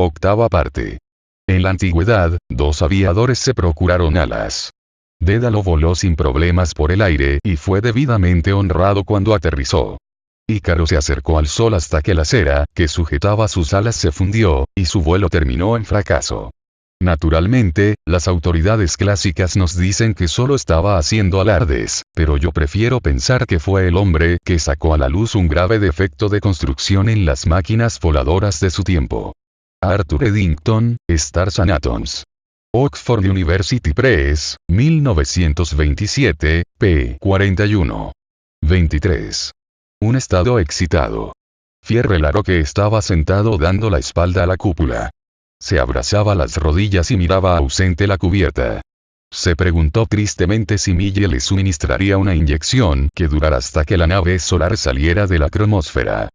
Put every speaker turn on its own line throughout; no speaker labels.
Octava parte. En la antigüedad, 2 aviadores se procuraron alas. Dédalo voló sin problemas por el aire y fue debidamente honrado cuando aterrizó. Ícaro se acercó al sol hasta que la cera que sujetaba sus alas se fundió, y su vuelo terminó en fracaso. Naturalmente, las autoridades clásicas nos dicen que solo estaba haciendo alardes, pero yo prefiero pensar que fue el hombre que sacó a la luz un grave defecto de construcción en las máquinas voladoras de su tiempo. Arthur Eddington, Stars and Atoms. Oxford University Press, 1927, p. 41. 23. Un estado excitado. Fierrelaro estaba sentado dando la espalda a la cúpula. Se abrazaba las rodillas y miraba ausente la cubierta. Se preguntó tristemente si Mille le suministraría una inyección que durara hasta que la nave solar saliera de la cromosfera.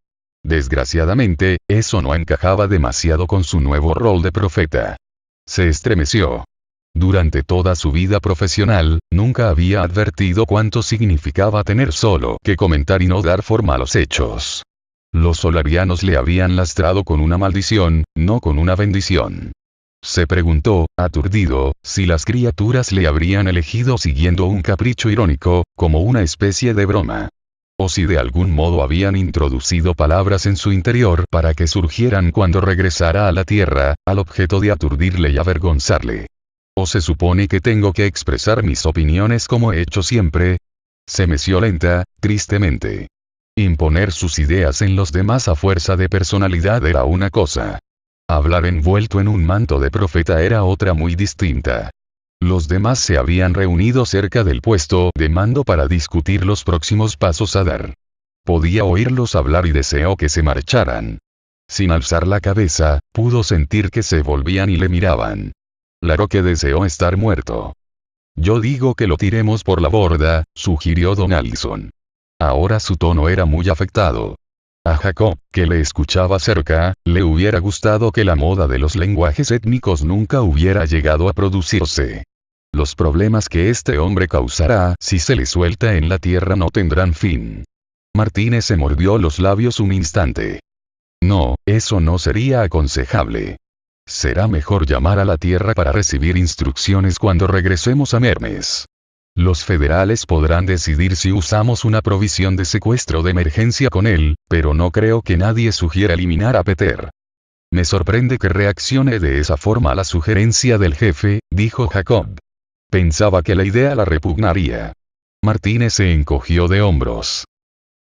Desgraciadamente, eso no encajaba demasiado con su nuevo rol de profeta. Se estremeció. Durante toda su vida profesional, nunca había advertido cuánto significaba tener solo que comentar y no dar forma a los hechos. Los solarianos le habían lastrado con una maldición, no con una bendición. Se preguntó, aturdido, si las criaturas le habrían elegido siguiendo un capricho irónico, como una especie de broma. O si de algún modo habían introducido palabras en su interior para que surgieran cuando regresara a la Tierra, al objeto de aturdirle y avergonzarle. ¿O se supone que tengo que expresar mis opiniones como he hecho siempre? Se meció lenta, tristemente. Imponer sus ideas en los demás a fuerza de personalidad era una cosa. Hablar envuelto en un manto de profeta era otra muy distinta. Los demás se habían reunido cerca del puesto de mando para discutir los próximos pasos a dar. Podía oírlos hablar y deseó que se marcharan. Sin alzar la cabeza, pudo sentir que se volvían y le miraban. Claro que deseó estar muerto. Yo digo que lo tiremos por la borda, sugirió Donaldson. Ahora su tono era muy afectado. A Jacob, que le escuchaba cerca, le hubiera gustado que la moda de los lenguajes étnicos nunca hubiera llegado a producirse. Los problemas que este hombre causará si se le suelta en la tierra no tendrán fin. Martínez se mordió los labios un instante. No, eso no sería aconsejable. Será mejor llamar a la tierra para recibir instrucciones cuando regresemos a Mermes. Los federales podrán decidir si usamos una provisión de secuestro de emergencia con él, pero no creo que nadie sugiera eliminar a Peter. Me sorprende que reaccione de esa forma a la sugerencia del jefe, dijo Jacob. Pensaba que la idea la repugnaría. Martínez se encogió de hombros.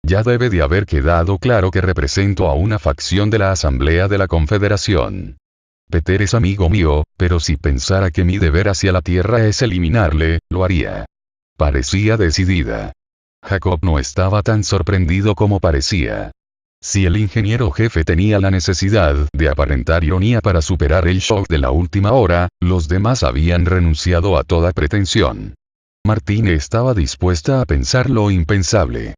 Ya debe de haber quedado claro que represento a una facción de la Asamblea de la Confederación. Peter es amigo mío, pero si pensara que mi deber hacia la Tierra es eliminarle, lo haría. Parecía decidida. Jacob no estaba tan sorprendido como parecía. Si el ingeniero jefe tenía la necesidad de aparentar ironía para superar el shock de la última hora, los demás habían renunciado a toda pretensión. Martínez estaba dispuesta a pensar lo impensable.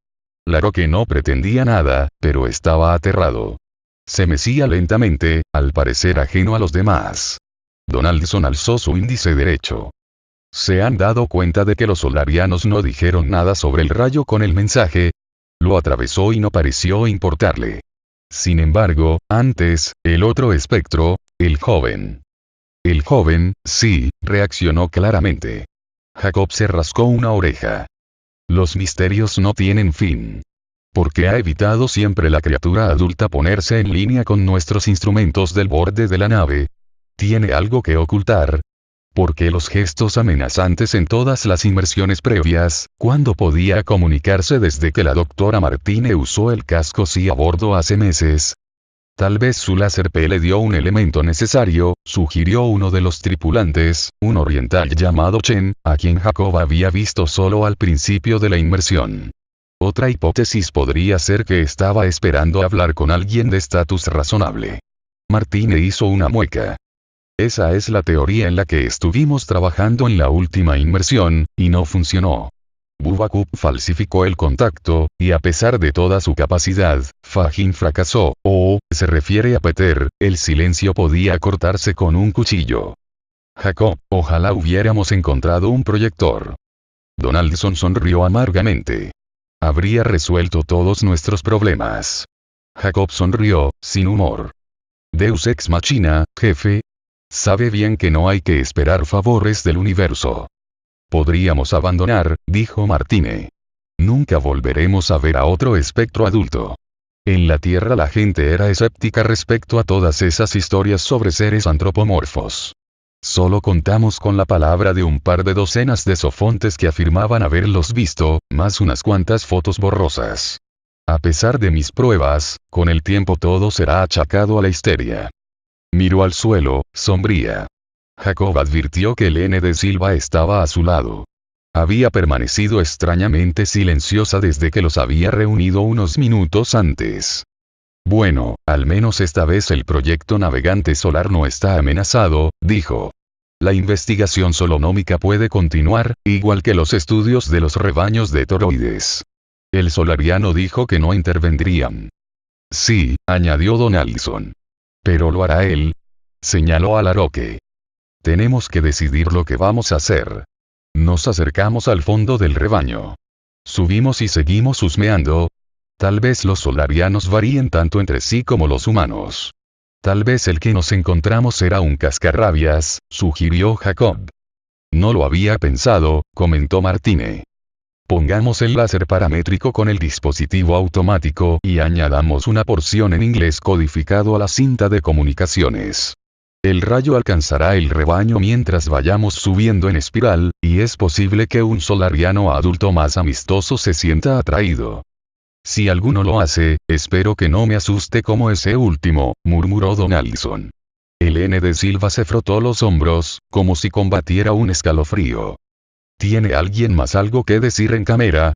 Claro que no pretendía nada, pero estaba aterrado. Se mecía lentamente, al parecer ajeno a los demás. Donaldson alzó su índice derecho. ¿Se han dado cuenta de que los solarianos no dijeron nada sobre el rayo con el mensaje? Lo atravesó y no pareció importarle. Sin embargo, antes, el otro espectro, el joven. El joven, sí, reaccionó claramente. Jacob se rascó una oreja. Los misterios no tienen fin. ¿Por qué ha evitado siempre la criatura adulta ponerse en línea con nuestros instrumentos del borde de la nave? ¿Tiene algo que ocultar? ¿Por qué los gestos amenazantes en todas las inmersiones previas, cuando podía comunicarse desde que la doctora Martínez usó el casco sí a bordo hace meses? Tal vez su láser P le dio un elemento necesario, sugirió uno de los tripulantes, un oriental llamado Chen, a quien Jacob había visto solo al principio de la inmersión. Otra hipótesis podría ser que estaba esperando hablar con alguien de estatus razonable. Martínez hizo una mueca. Esa es la teoría en la que estuvimos trabajando en la última inmersión, y no funcionó. Bubacub falsificó el contacto, y a pesar de toda su capacidad, Fagin fracasó, se refiere a Peter, el silencio podía cortarse con un cuchillo. Jacob, ojalá hubiéramos encontrado un proyector. Donaldson sonrió amargamente. Habría resuelto todos nuestros problemas. Jacob sonrió, sin humor. Deus ex machina, jefe. Sabe bien que no hay que esperar favores del universo. Podríamos abandonar, dijo Martine. Nunca volveremos a ver a otro espectro adulto. En la Tierra la gente era escéptica respecto a todas esas historias sobre seres antropomorfos. Solo contamos con la palabra de un par de docenas de sofontes que afirmaban haberlos visto, más unas cuantas fotos borrosas. A pesar de mis pruebas, con el tiempo todo será achacado a la histeria. Miró al suelo, sombría. Jacob advirtió que Helene de Silva estaba a su lado. Había permanecido extrañamente silenciosa desde que los había reunido unos minutos antes. Bueno, al menos esta vez el proyecto navegante solar no está amenazado, dijo. La investigación solonómica puede continuar, igual que los estudios de los rebaños de toroides. El solariano dijo que no intervendrían. Sí, añadió Donaldson. Pero lo hará él. Señaló a Laroque. Tenemos que decidir lo que vamos a hacer. Nos acercamos al fondo del rebaño. Subimos y seguimos husmeando. Tal vez los solarianos varíen tanto entre sí como los humanos. Tal vez el que nos encontramos era un cascarrabias, sugirió Jacob. No lo había pensado, comentó Martine. Pongamos el láser paramétrico con el dispositivo automático y añadamos una porción en inglés codificado a la cinta de comunicaciones. El rayo alcanzará el rebaño mientras vayamos subiendo en espiral, y es posible que un solariano adulto más amistoso se sienta atraído. Si alguno lo hace, espero que no me asuste como ese último, murmuró Donaldson. Helene de Silva se frotó los hombros, como si combatiera un escalofrío. ¿Tiene alguien más algo que decir en cámara?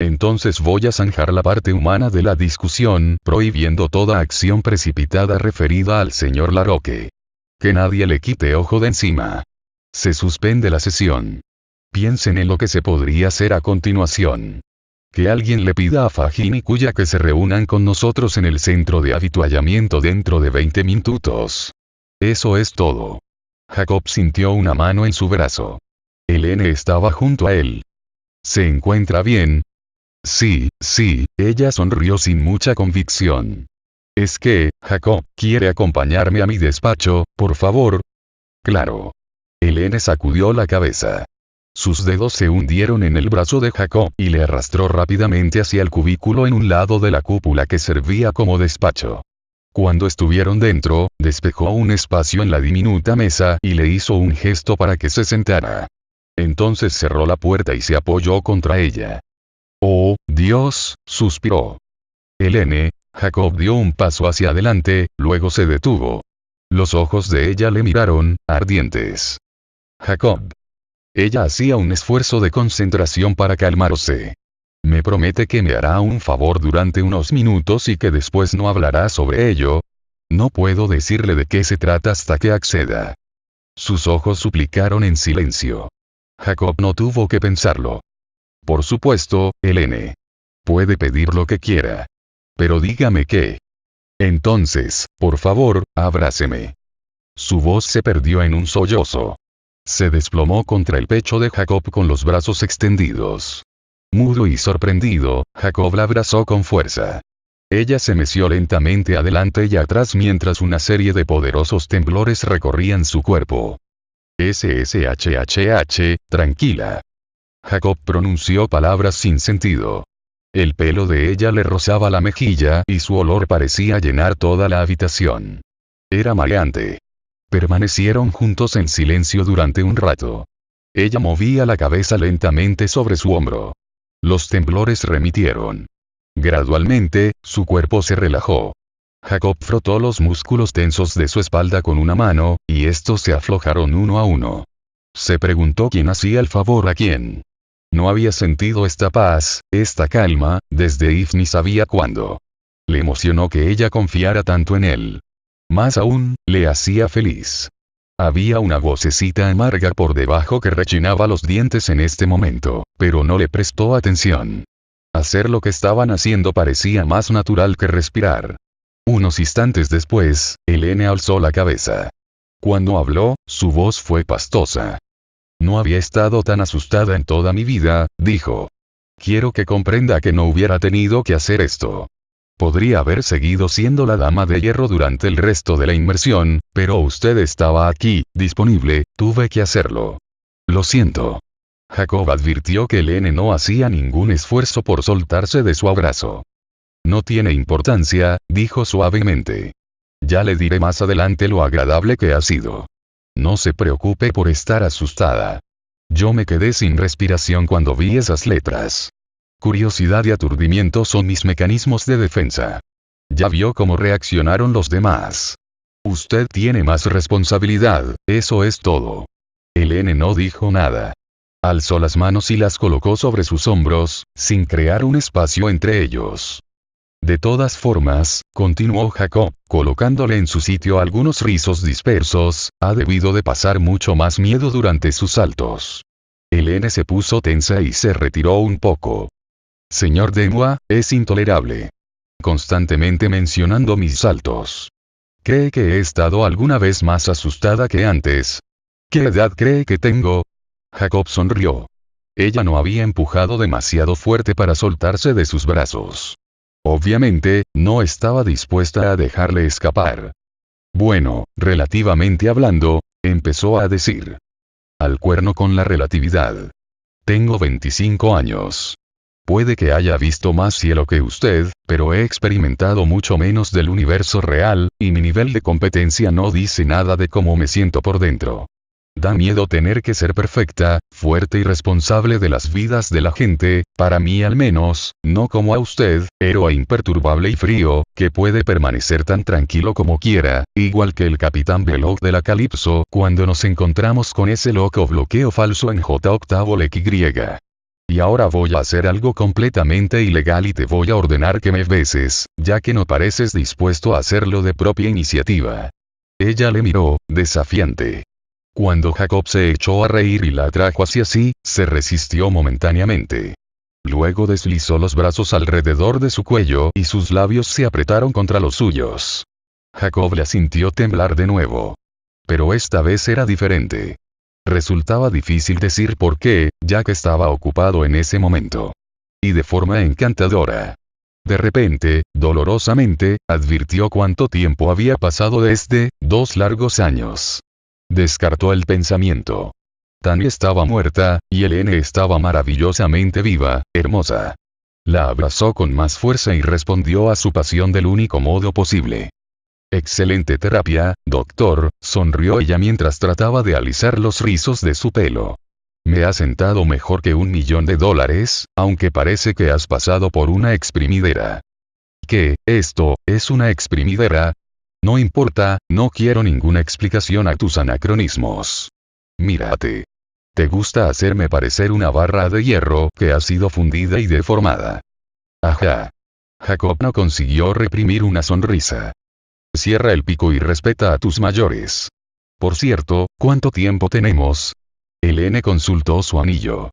Entonces voy a zanjar la parte humana de la discusión, prohibiendo toda acción precipitada referida al señor Laroque. Que nadie le quite ojo de encima. Se suspende la sesión. Piensen en lo que se podría hacer a continuación. Que alguien le pida a Fagin y Cuya que se reúnan con nosotros en el centro de avituallamiento dentro de 20 minutos. Eso es todo. Jacob sintió una mano en su brazo. Helene estaba junto a él. ¿Se encuentra bien? Sí, ella sonrió sin mucha convicción. Es que, Jacob, ¿quiere acompañarme a mi despacho, por favor? Claro. Helene sacudió la cabeza. Sus dedos se hundieron en el brazo de Jacob y le arrastró rápidamente hacia el cubículo en un lado de la cúpula que servía como despacho. Cuando estuvieron dentro, despejó un espacio en la diminuta mesa y le hizo un gesto para que se sentara. Entonces cerró la puerta y se apoyó contra ella. Oh, Dios, suspiró. Helene. Jacob dio un paso hacia adelante, luego se detuvo. Los ojos de ella le miraron, ardientes. Jacob. Ella hacía un esfuerzo de concentración para calmarse. ¿Me promete que me hará un favor durante unos minutos y que después no hablará sobre ello? No puedo decirle de qué se trata hasta que acceda. Sus ojos suplicaron en silencio. Jacob no tuvo que pensarlo. Por supuesto, Helene. Puede pedir lo que quiera. Pero dígame qué. Entonces, por favor, abráceme. Su voz se perdió en un sollozo. Se desplomó contra el pecho de Jacob con los brazos extendidos. Mudo y sorprendido, Jacob la abrazó con fuerza. Ella se meció lentamente adelante y atrás mientras una serie de poderosos temblores recorrían su cuerpo. SSHHH, tranquila. Jacob pronunció palabras sin sentido. El pelo de ella le rozaba la mejilla y su olor parecía llenar toda la habitación. Era mareante. Permanecieron juntos en silencio durante un rato. Ella movía la cabeza lentamente sobre su hombro. Los temblores remitieron. Gradualmente, su cuerpo se relajó. Jacob frotó los músculos tensos de su espalda con una mano, y estos se aflojaron uno a uno. Se preguntó quién hacía el favor a quién. No había sentido esta paz, esta calma, desde Yves ni sabía cuándo. Le emocionó que ella confiara tanto en él. Más aún, le hacía feliz. Había una vocecita amarga por debajo que rechinaba los dientes en este momento, pero no le prestó atención. Hacer lo que estaban haciendo parecía más natural que respirar. Unos instantes después, Helene alzó la cabeza. Cuando habló, su voz fue pastosa. No había estado tan asustada en toda mi vida, dijo. Quiero que comprenda que no hubiera tenido que hacer esto. Podría haber seguido siendo la dama de hierro durante el resto de la inmersión, pero usted estaba aquí, disponible, tuve que hacerlo. Lo siento. Jacob advirtió que Helene no hacía ningún esfuerzo por soltarse de su abrazo. No tiene importancia, dijo suavemente. Ya le diré más adelante lo agradable que ha sido. No se preocupe por estar asustada. Yo me quedé sin respiración cuando vi esas letras. Curiosidad y aturdimiento son mis mecanismos de defensa. Ya vio cómo reaccionaron los demás. Usted tiene más responsabilidad, eso es todo. Helene no dijo nada. Alzó las manos y las colocó sobre sus hombros, sin crear un espacio entre ellos. De todas formas, continuó Jacob, colocándole en su sitio algunos rizos dispersos, ha debido de pasar mucho más miedo durante sus saltos. Helene se puso tensa y se retiró un poco. Señor Denwa, es intolerable. Constantemente mencionando mis saltos. ¿Cree que he estado alguna vez más asustada que antes? ¿Qué edad cree que tengo? Jacob sonrió. Ella no había empujado demasiado fuerte para soltarse de sus brazos. Obviamente, no estaba dispuesta a dejarle escapar. Bueno, relativamente hablando, empezó a decir. Al cuerno con la relatividad. Tengo 25 años. Puede que haya visto más cielo que usted, pero he experimentado mucho menos del universo real, y mi nivel de competencia no dice nada de cómo me siento por dentro. Da miedo tener que ser perfecta, fuerte y responsable de las vidas de la gente, para mí al menos, no como a usted, héroe imperturbable y frío, que puede permanecer tan tranquilo como quiera, igual que el Capitán Belloc de la Calypso cuando nos encontramos con ese loco bloqueo falso en J-XY. Y ahora voy a hacer algo completamente ilegal y te voy a ordenar que me beses, ya que no pareces dispuesto a hacerlo de propia iniciativa. Ella le miró, desafiante. Cuando Jacob se echó a reír y la atrajo hacia sí, se resistió momentáneamente. Luego deslizó los brazos alrededor de su cuello y sus labios se apretaron contra los suyos. Jacob la sintió temblar de nuevo. Pero esta vez era diferente. Resultaba difícil decir por qué, ya que estaba ocupado en ese momento. Y de forma encantadora. De repente, dolorosamente, advirtió cuánto tiempo había pasado desde, 2 largos años. Descartó el pensamiento. Tania estaba muerta, y Helene estaba maravillosamente viva, hermosa. La abrazó con más fuerza y respondió a su pasión del único modo posible. Excelente terapia, doctor, sonrió ella mientras trataba de alisar los rizos de su pelo. Me ha sentado mejor que $1.000.000, aunque parece que has pasado por una exprimidera. ¿Qué, esto, es una exprimidera? No importa, no quiero ninguna explicación a tus anacronismos. Mírate. Te gusta hacerme parecer una barra de hierro que ha sido fundida y deformada. Ajá. Jacob no consiguió reprimir una sonrisa. Cierra el pico y respeta a tus mayores. Por cierto, ¿cuánto tiempo tenemos? Helene consultó su anillo.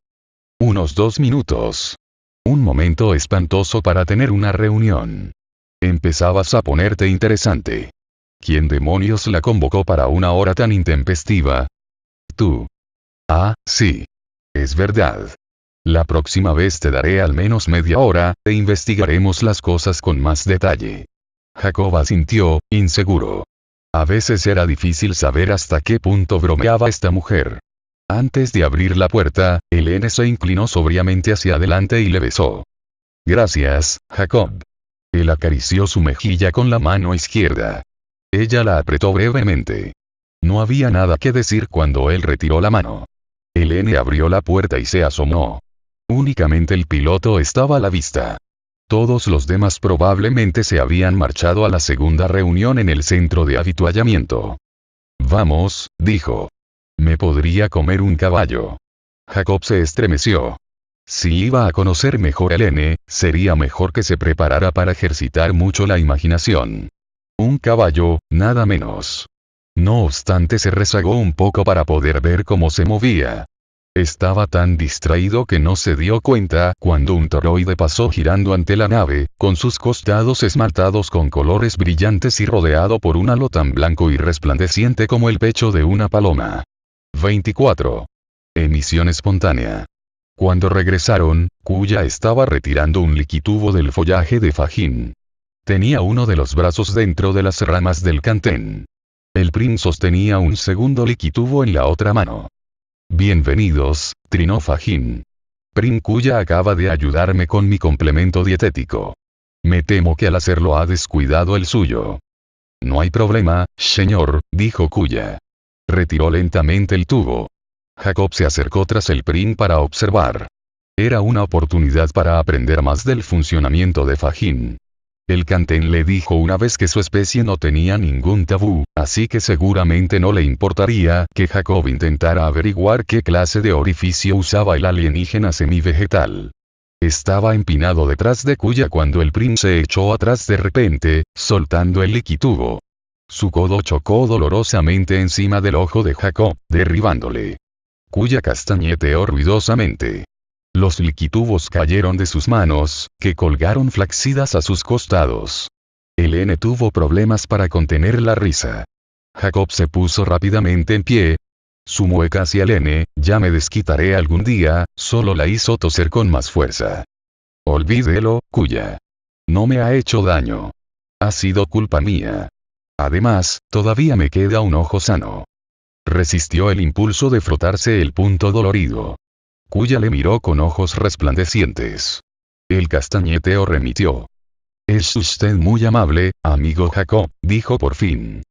Unos 2 minutos. Un momento espantoso para tener una reunión. Empezabas a ponerte interesante. ¿Quién demonios la convocó para una hora tan intempestiva? Tú. Ah, sí. Es verdad. La próxima vez te daré al menos media hora, e investigaremos las cosas con más detalle. Jacob asintió, inseguro. A veces era difícil saber hasta qué punto bromeaba esta mujer. Antes de abrir la puerta, Helene se inclinó sobriamente hacia adelante y le besó. Gracias, Jacob. Él acarició su mejilla con la mano izquierda. Ella la apretó brevemente. No había nada que decir cuando él retiró la mano. Helene abrió la puerta y se asomó. Únicamente el piloto estaba a la vista. Todos los demás probablemente se habían marchado a la segunda reunión en el centro de avituallamiento. Vamos, dijo. Me podría comer un caballo. Jacob se estremeció. Si iba a conocer mejor a Helene, sería mejor que se preparara para ejercitar mucho la imaginación. Un caballo, nada menos. No obstante se rezagó un poco para poder ver cómo se movía. Estaba tan distraído que no se dio cuenta cuando un toroide pasó girando ante la nave, con sus costados esmaltados con colores brillantes y rodeado por un halo tan blanco y resplandeciente como el pecho de una paloma. 24. Emisión espontánea. Cuando regresaron, Kuya estaba retirando un liquitubo del follaje de Fajín. Tenía uno de los brazos dentro de las ramas del cantén. El Prim sostenía un segundo liquitubo en la otra mano. Bienvenidos, trinó Fajin. Prim Kuya acaba de ayudarme con mi complemento dietético. Me temo que al hacerlo ha descuidado el suyo. No hay problema, señor, dijo Kuya. Retiró lentamente el tubo. Jacob se acercó tras el Prim para observar. Era una oportunidad para aprender más del funcionamiento de Fajin. El Kanten le dijo una vez que su especie no tenía ningún tabú, así que seguramente no le importaría que Jacob intentara averiguar qué clase de orificio usaba el alienígena semivegetal. Estaba empinado detrás de Kuya cuando el Prim se echó atrás de repente, soltando el liquitubo. Su codo chocó dolorosamente encima del ojo de Jacob, derribándole. Kuya castañeteó ruidosamente. Los liquitubos cayeron de sus manos, que colgaron flacidas a sus costados. El N tuvo problemas para contener la risa. Jacob se puso rápidamente en pie. Su mueca hacia el N, ya me desquitaré algún día, solo la hizo toser con más fuerza. Olvídelo, Kuya. No me ha hecho daño. Ha sido culpa mía. Además, todavía me queda un ojo sano. Resistió el impulso de frotarse el punto dolorido. Kuya le miró con ojos resplandecientes. El castañeteo remitió. Es usted muy amable, amigo Jacob, dijo por fin.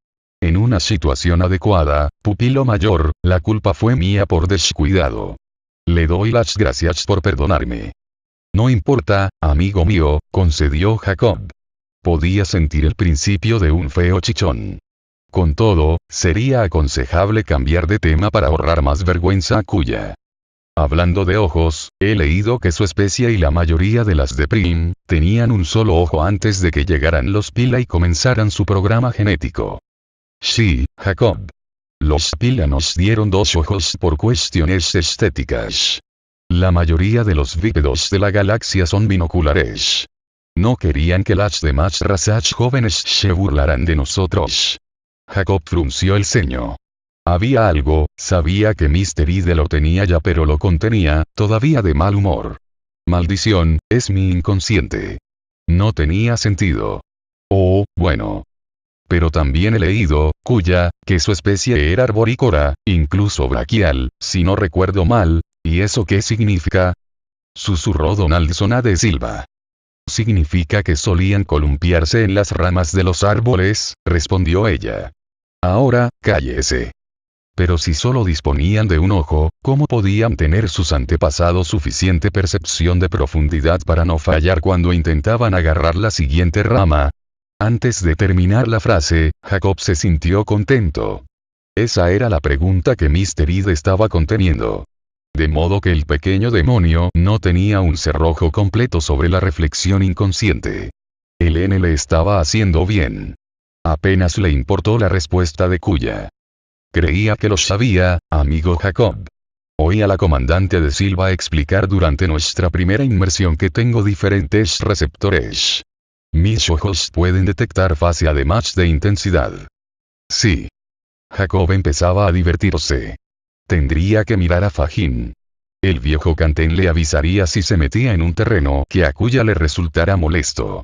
En una situación adecuada, pupilo mayor, la culpa fue mía por descuidado. Le doy las gracias por perdonarme. No importa, amigo mío, concedió Jacob. Podía sentir el principio de un feo chichón. Con todo, sería aconsejable cambiar de tema para ahorrar más vergüenza a Kuya. Hablando de ojos, he leído que su especie y la mayoría de las de Prim, tenían un solo ojo antes de que llegaran los Pila y comenzaran su programa genético. Sí, Jacob. Los Pila nos dieron dos ojos por cuestiones estéticas. La mayoría de los bípedos de la galaxia son binoculares. No querían que las demás razas jóvenes se burlaran de nosotros. Jacob frunció el ceño. Había algo, sabía que Mr. Ide lo tenía ya pero lo contenía, todavía de mal humor. Maldición, es mi inconsciente. No tenía sentido. Oh, bueno. Pero también he leído, Kuya, que su especie era arborícola, incluso braquial, si no recuerdo mal, ¿y eso qué significa? Susurró Donaldson a de Silva. Significa que solían columpiarse en las ramas de los árboles, respondió ella. Ahora, cállese. Pero si solo disponían de un ojo, ¿cómo podían tener sus antepasados suficiente percepción de profundidad para no fallar cuando intentaban agarrar la siguiente rama? Antes de terminar la frase, Jacob se sintió contento. Esa era la pregunta que Mr. Ide estaba conteniendo. De modo que el pequeño demonio no tenía un cerrojo completo sobre la reflexión inconsciente. El N le estaba haciendo bien. Apenas le importó la respuesta de Kuya. Creía que lo sabía, amigo Jacob. Oí a la comandante de Silva explicar durante nuestra primera inmersión que tengo diferentes receptores. Mis ojos pueden detectar fase además de intensidad. Sí. Jacob empezaba a divertirse. Tendría que mirar a Fajin. El viejo Kanten le avisaría si se metía en un terreno que a Kuya le resultara molesto.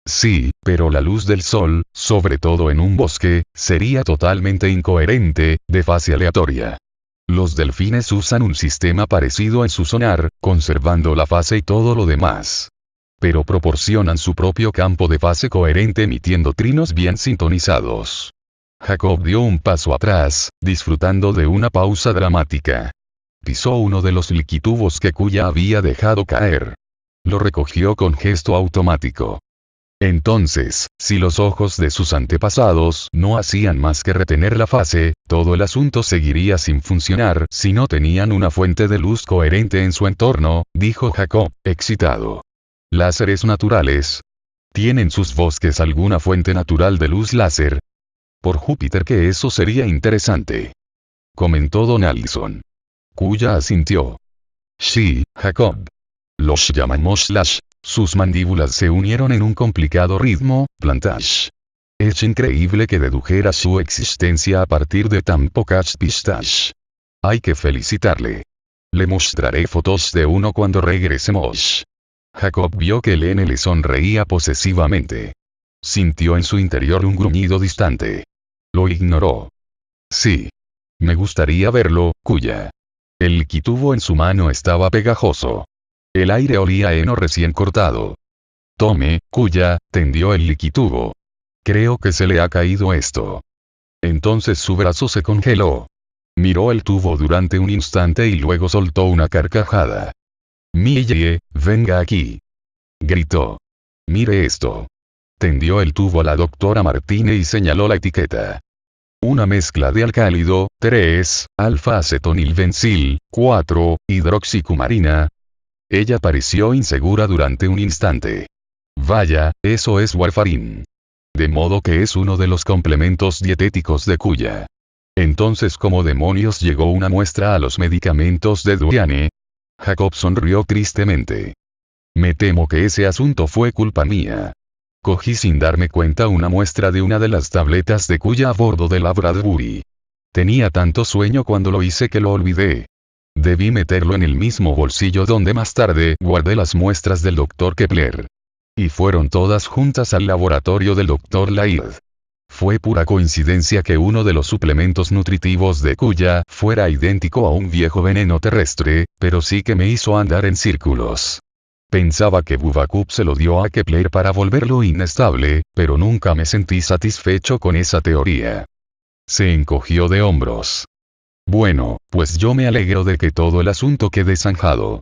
Sí, pero la luz del sol, sobre todo en un bosque, sería totalmente incoherente, de fase aleatoria. Los delfines usan un sistema parecido en su sonar, conservando la fase y todo lo demás. Pero proporcionan su propio campo de fase coherente emitiendo trinos bien sintonizados. Jacob dio un paso atrás, disfrutando de una pausa dramática. Pisó uno de los liquitubos que Kuya había dejado caer. Lo recogió con gesto automático. Entonces, si los ojos de sus antepasados no hacían más que retener la fase, todo el asunto seguiría sin funcionar si no tenían una fuente de luz coherente en su entorno, dijo Jacob, excitado. Láseres naturales. ¿Tienen sus bosques alguna fuente natural de luz láser? Por Júpiter que eso sería interesante. Comentó Donaldson. Kuya asintió. Sí, Jacob. Los llamamos Lash. Sus mandíbulas se unieron en un complicado ritmo, plantage. Es increíble que dedujera su existencia a partir de tan pocas pistas. Hay que felicitarle. Le mostraré fotos de uno cuando regresemos. Jacob vio que el N le sonreía posesivamente. Sintió en su interior un gruñido distante. Lo ignoró. Sí. Me gustaría verlo, Kuya. El liquitubo en su mano estaba pegajoso. El aire olía a heno recién cortado. Tome, Kuya, tendió el liquitubo. Creo que se le ha caído esto. Entonces su brazo se congeló. Miró el tubo durante un instante y luego soltó una carcajada. Mille, venga aquí. Gritó. Mire esto. Tendió el tubo a la doctora Martínez y señaló la etiqueta. Una mezcla de alcálido, 3, alfa-acetonilbencil, 4, hidroxicumarina. Ella pareció insegura durante un instante. Vaya, eso es warfarín. De modo que es uno de los complementos dietéticos de Kuya. Entonces, ¿cómo demonios llegó una muestra a los medicamentos de Diane? Jacob sonrió tristemente. Me temo que ese asunto fue culpa mía. Cogí sin darme cuenta una muestra de una de las tabletas de Kuya a bordo de la Bradbury. Tenía tanto sueño cuando lo hice que lo olvidé. Debí meterlo en el mismo bolsillo donde más tarde guardé las muestras del Dr. Kepler. Y fueron todas juntas al laboratorio del Dr. Laird. Fue pura coincidencia que uno de los suplementos nutritivos de Kuya fuera idéntico a un viejo veneno terrestre, pero sí que me hizo andar en círculos. Pensaba que Bubacub se lo dio a Kepler para volverlo inestable, pero nunca me sentí satisfecho con esa teoría. Se encogió de hombros. Bueno, pues yo me alegro de que todo el asunto quede zanjado.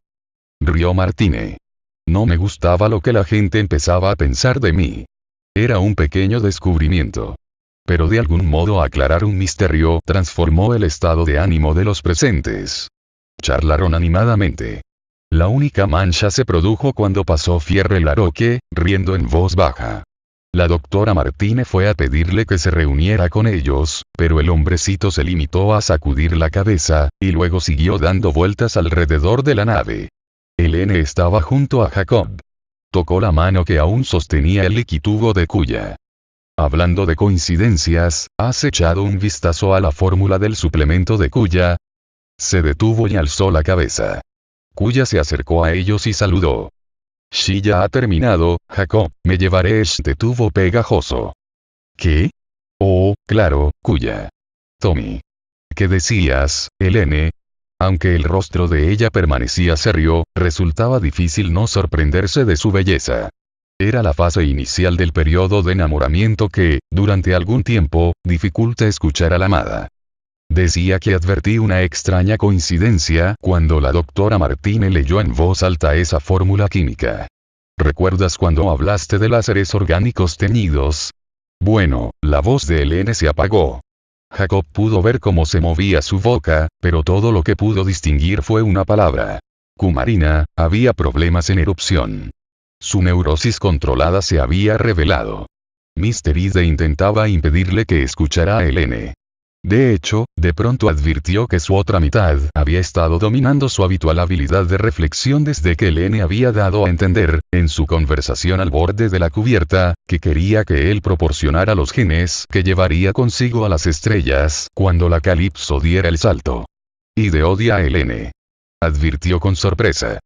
Rió Martínez. No me gustaba lo que la gente empezaba a pensar de mí. Era un pequeño descubrimiento. Pero de algún modo aclarar un misterio transformó el estado de ánimo de los presentes. Charlaron animadamente. La única mancha se produjo cuando pasó Fierre Laroque, riendo en voz baja. La doctora Martínez fue a pedirle que se reuniera con ellos, pero el hombrecito se limitó a sacudir la cabeza, y luego siguió dando vueltas alrededor de la nave. Helene estaba junto a Jacob. Tocó la mano que aún sostenía el liquitubo de Kuya. Hablando de coincidencias, ¿has echado un vistazo a la fórmula del suplemento de Kuya? Se detuvo y alzó la cabeza. Kuya se acercó a ellos y saludó. Si ya ha terminado, Jacob, me llevaré este tubo pegajoso. ¿Qué? Oh, claro, Kuya. Tommy. ¿Qué decías, Helene? Aunque el rostro de ella permanecía serio, resultaba difícil no sorprenderse de su belleza. Era la fase inicial del periodo de enamoramiento que, durante algún tiempo, dificulta escuchar a la amada. Decía que advertí una extraña coincidencia cuando la doctora Martínez leyó en voz alta esa fórmula química. ¿Recuerdas cuando hablaste de láseres orgánicos teñidos? Bueno, la voz de Helene se apagó. Jacob pudo ver cómo se movía su boca, pero todo lo que pudo distinguir fue una palabra. Cumarina, había problemas en erupción. Su neurosis controlada se había revelado. Mr. Ide intentaba impedirle que escuchara a Helene. De hecho, de pronto advirtió que su otra mitad había estado dominando su habitual habilidad de reflexión desde que Helene había dado a entender, en su conversación al borde de la cubierta, que quería que él proporcionara los genes que llevaría consigo a las estrellas cuando la Calipso diera el salto. Ide odia a Helene. Advirtió con sorpresa.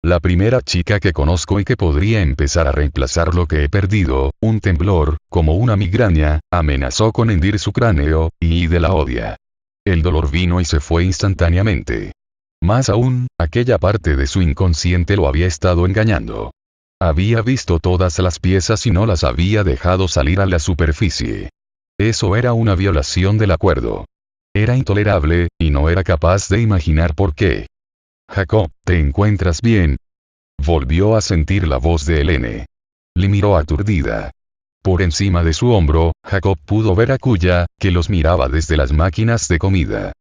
La primera chica que conozco y que podría empezar a reemplazar lo que he perdido, un temblor, como una migraña, amenazó con hendir su cráneo, y Ide la odia. El dolor vino y se fue instantáneamente. Más aún, aquella parte de su inconsciente lo había estado engañando. Había visto todas las piezas y no las había dejado salir a la superficie. Eso era una violación del acuerdo. Era intolerable, y no era capaz de imaginar por qué. Jacob, ¿te encuentras bien? Volvió a sentir la voz de Helene. Le miró aturdida. Por encima de su hombro, Jacob pudo ver a Kuya, que los miraba desde las máquinas de comida.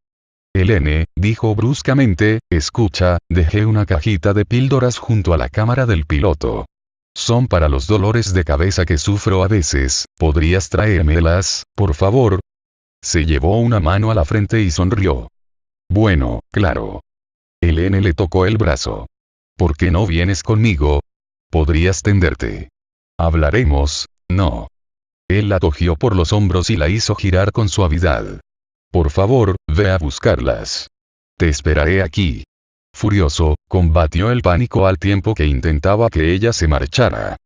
Helene, dijo bruscamente, escucha, dejé una cajita de píldoras junto a la cámara del piloto. Son para los dolores de cabeza que sufro a veces, ¿podrías traérmelas, por favor? Se llevó una mano a la frente y sonrió. Bueno, claro. Helene le tocó el brazo. ¿Por qué no vienes conmigo? Podrías tenderte. Hablaremos, ¿no? Él la cogió por los hombros y la hizo girar con suavidad. Por favor, ve a buscarlas. Te esperaré aquí. Furioso, combatió el pánico al tiempo que intentaba que ella se marchara.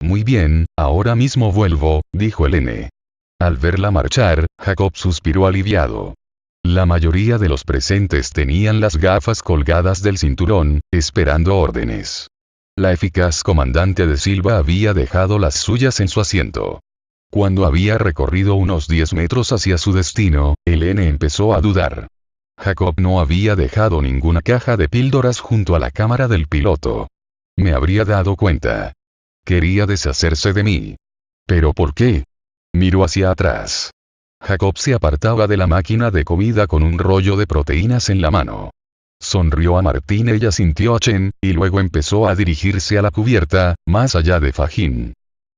Muy bien, ahora mismo vuelvo, dijo Helene. Al verla marchar, Jacob suspiró aliviado. La mayoría de los presentes tenían las gafas colgadas del cinturón, esperando órdenes. La eficaz comandante de Silva había dejado las suyas en su asiento. Cuando había recorrido unos 10 metros hacia su destino, Helene empezó a dudar. Jacob no había dejado ninguna caja de píldoras junto a la cámara del piloto. Me habría dado cuenta. Quería deshacerse de mí. ¿Pero por qué? Miró hacia atrás. Jacob se apartaba de la máquina de comida con un rollo de proteínas en la mano. Sonrió a Martínez y asintió a Chen, y luego empezó a dirigirse a la cubierta, más allá de Fajin,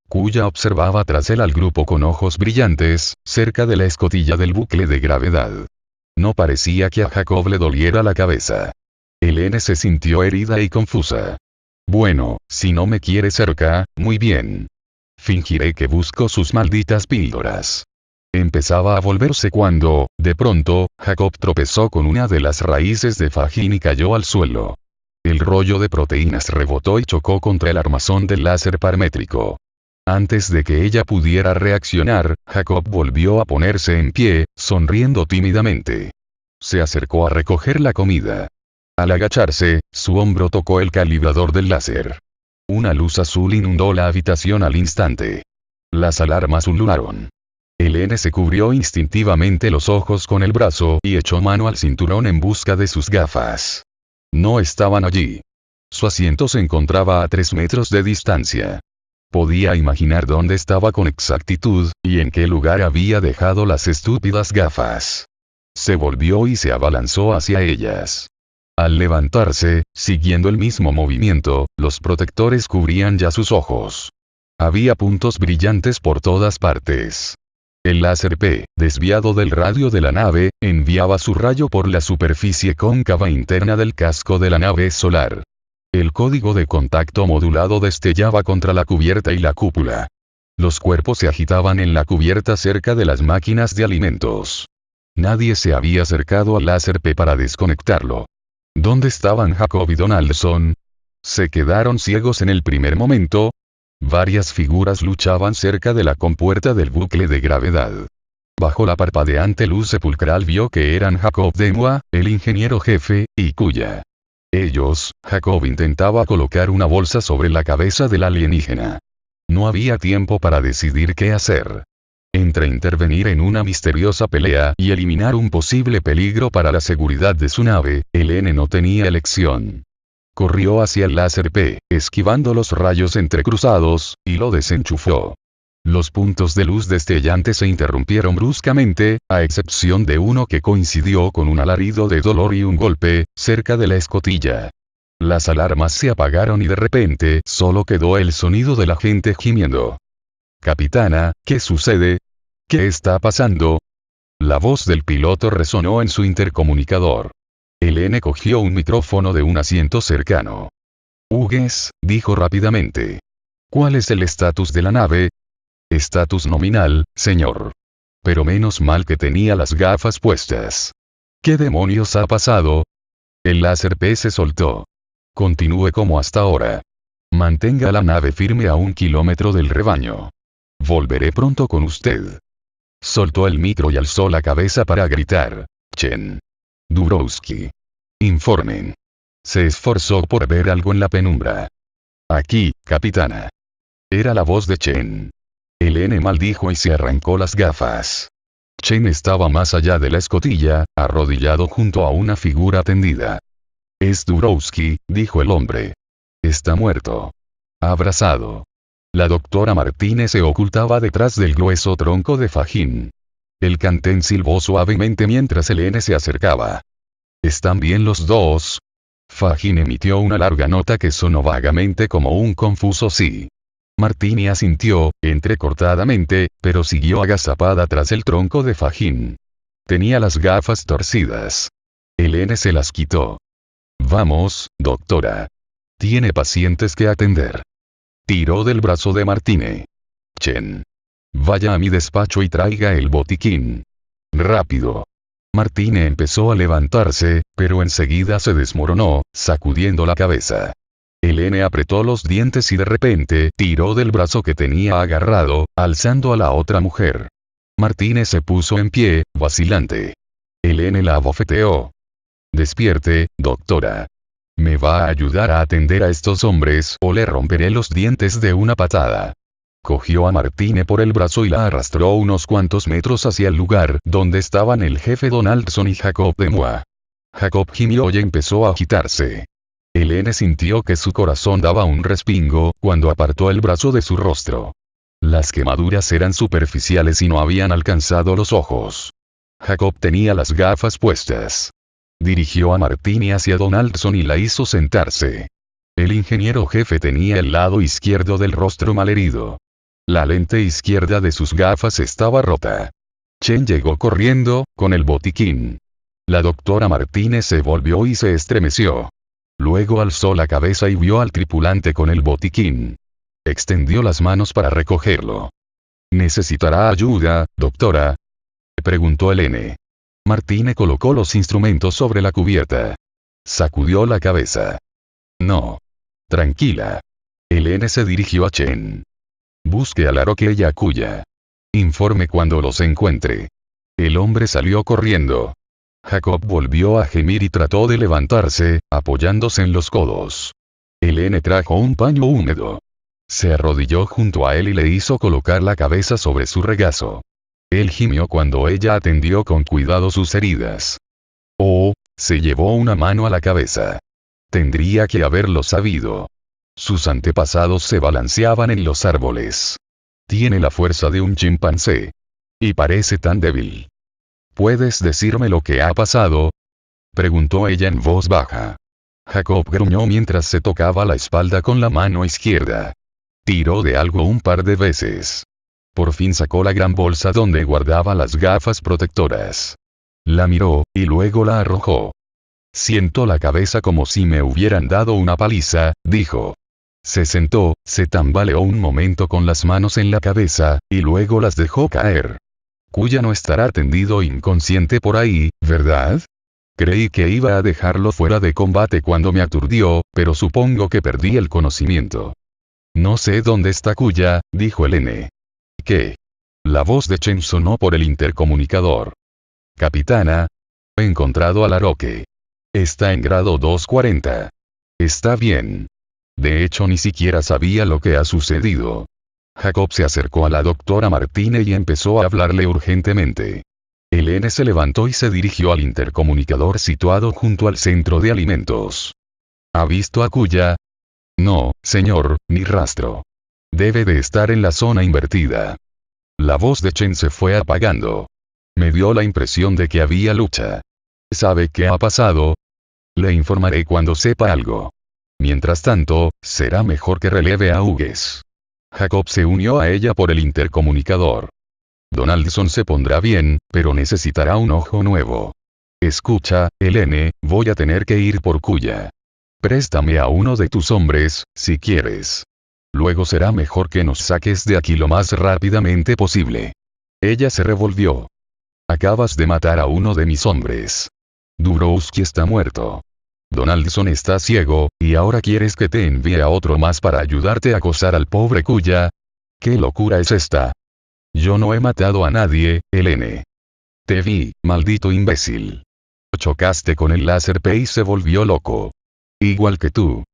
cuya observaba tras él al grupo con ojos brillantes, cerca de la escotilla del bucle de gravedad. No parecía que a Jacob le doliera la cabeza. Helene se sintió herida y confusa. Bueno, si no me quiere cerca, muy bien. Fingiré que busco sus malditas píldoras. Empezaba a volverse cuando, de pronto, Jacob tropezó con una de las raíces de Fajin y cayó al suelo. El rollo de proteínas rebotó y chocó contra el armazón del láser paramétrico. Antes de que ella pudiera reaccionar, Jacob volvió a ponerse en pie, sonriendo tímidamente. Se acercó a recoger la comida. Al agacharse, su hombro tocó el calibrador del láser. Una luz azul inundó la habitación al instante. Las alarmas ulularon. Helene se cubrió instintivamente los ojos con el brazo y echó mano al cinturón en busca de sus gafas. No estaban allí. Su asiento se encontraba a 3 metros de distancia. Podía imaginar dónde estaba con exactitud, y en qué lugar había dejado las estúpidas gafas. Se volvió y se abalanzó hacia ellas. Al levantarse, siguiendo el mismo movimiento, los protectores cubrían ya sus ojos. Había puntos brillantes por todas partes. El láser P, desviado del radio de la nave, enviaba su rayo por la superficie cóncava interna del casco de la nave solar. El código de contacto modulado destellaba contra la cubierta y la cúpula. Los cuerpos se agitaban en la cubierta cerca de las máquinas de alimentos. Nadie se había acercado al láser P para desconectarlo. ¿Dónde estaban Jacob y Donaldson? ¿Se quedaron ciegos en el primer momento? Varias figuras luchaban cerca de la compuerta del bucle de gravedad. Bajo la parpadeante luz sepulcral vio que eran Jacob Demua, el ingeniero jefe, y Kuya. Jacob intentaba colocar una bolsa sobre la cabeza del alienígena. No había tiempo para decidir qué hacer. Entre intervenir en una misteriosa pelea y eliminar un posible peligro para la seguridad de su nave, Helene no tenía elección. Corrió hacia el láser P, esquivando los rayos entrecruzados, y lo desenchufó. Los puntos de luz destellantes se interrumpieron bruscamente, a excepción de uno que coincidió con un alarido de dolor y un golpe, cerca de la escotilla. Las alarmas se apagaron y de repente solo quedó el sonido de la gente gimiendo. «Capitana, ¿qué sucede? ¿Qué está pasando?» La voz del piloto resonó en su intercomunicador. Helene cogió un micrófono de un asiento cercano. «Hughes», dijo rápidamente. «¿Cuál es el estatus de la nave?» «Estatus nominal, señor. Pero menos mal que tenía las gafas puestas». «¿Qué demonios ha pasado?» El láser P se soltó. «Continúe como hasta ahora. Mantenga la nave firme a 1 kilómetro del rebaño. Volveré pronto con usted». Soltó el micro y alzó la cabeza para gritar. «Chen. Durowski. Informen». Se esforzó por ver algo en la penumbra. «Aquí, capitana». Era la voz de Chen. Helene maldijo y se arrancó las gafas. Chen estaba más allá de la escotilla, arrodillado junto a una figura tendida. «Es Durowski», dijo el hombre. «Está muerto. Abrazado». La doctora Martínez se ocultaba detrás del grueso tronco de Fajin. El cantén silbó suavemente mientras Helene se acercaba. «¿Están bien los dos?» Fajin emitió una larga nota que sonó vagamente como un confuso sí. Martini asintió, entrecortadamente, pero siguió agazapada tras el tronco de Fajin. Tenía las gafas torcidas. Helene se las quitó. «Vamos, doctora. Tiene pacientes que atender». Tiró del brazo de Martine. «Chen. Vaya a mi despacho y traiga el botiquín. Rápido». Martine empezó a levantarse, pero enseguida se desmoronó, sacudiendo la cabeza. Elene apretó los dientes y de repente tiró del brazo que tenía agarrado, alzando a la otra mujer. Martínez se puso en pie, vacilante. Elene la abofeteó. Despierte, doctora. ¿Me va a ayudar a atender a estos hombres o le romperé los dientes de una patada? Cogió a Martínez por el brazo y la arrastró unos cuantos metros hacia el lugar donde estaban el jefe Donaldson y Jacob de Moa. Jacob gimió y empezó a agitarse. Elene sintió que su corazón daba un respingo cuando apartó el brazo de su rostro. Las quemaduras eran superficiales y no habían alcanzado los ojos. Jacob tenía las gafas puestas. Dirigió a Martínez hacia Donaldson y la hizo sentarse. El ingeniero jefe tenía el lado izquierdo del rostro malherido. La lente izquierda de sus gafas estaba rota. Chen llegó corriendo, con el botiquín. La doctora Martínez se volvió y se estremeció. Luego alzó la cabeza y vio al tripulante con el botiquín. Extendió las manos para recogerlo. ¿Necesitará ayuda, doctora?, preguntó Elene. Martínez colocó los instrumentos sobre la cubierta. Sacudió la cabeza. No. Tranquila. Elene se dirigió a Chen. Busque a Laroque y a Kuya. Informe cuando los encuentre. El hombre salió corriendo. Jacob volvió a gemir y trató de levantarse, apoyándose en los codos. Elene trajo un paño húmedo. Se arrodilló junto a él y le hizo colocar la cabeza sobre su regazo. Él gimió cuando ella atendió con cuidado sus heridas. Oh, se llevó una mano a la cabeza. Tendría que haberlo sabido. Sus antepasados se balanceaban en los árboles. Tiene la fuerza de un chimpancé. Y parece tan débil. ¿Puedes decirme lo que ha pasado?, preguntó ella en voz baja. Jacob gruñó mientras se tocaba la espalda con la mano izquierda. Tiró de algo un par de veces. Por fin sacó la gran bolsa donde guardaba las gafas protectoras. La miró, y luego la arrojó. Siento la cabeza como si me hubieran dado una paliza, dijo. Se sentó, se tambaleó un momento con las manos en la cabeza, y luego las dejó caer. Kuya no estará tendido inconsciente por ahí, ¿verdad? Creí que iba a dejarlo fuera de combate cuando me aturdió, pero supongo que perdí el conocimiento. No sé dónde está Kuya, dijo Elene. ¿Qué? La voz de Chen sonó por el intercomunicador. Capitana. He encontrado a Laroque. Está en grado 240. Está bien. De hecho ni siquiera sabía lo que ha sucedido. Jacob se acercó a la doctora Martínez y empezó a hablarle urgentemente. Elene se levantó y se dirigió al intercomunicador situado junto al centro de alimentos. ¿Ha visto a Kuya? No, señor, ni rastro. Debe de estar en la zona invertida. La voz de Chen se fue apagando. Me dio la impresión de que había lucha. ¿Sabe qué ha pasado? Le informaré cuando sepa algo. Mientras tanto, será mejor que releve a Hughes. Jacob se unió a ella por el intercomunicador. Donaldson se pondrá bien, pero necesitará un ojo nuevo. Escucha, Elene, voy a tener que ir por Kuya. Préstame a uno de tus hombres, si quieres. Luego será mejor que nos saques de aquí lo más rápidamente posible. Ella se revolvió. Acabas de matar a uno de mis hombres. Durowski está muerto. Donaldson está ciego, y ahora quieres que te envíe a otro más para ayudarte a acosar al pobre Kuya. ¿Qué locura es esta? Yo no he matado a nadie, Elene. Te vi, maldito imbécil. Chocaste con el láser P y se volvió loco. Igual que tú.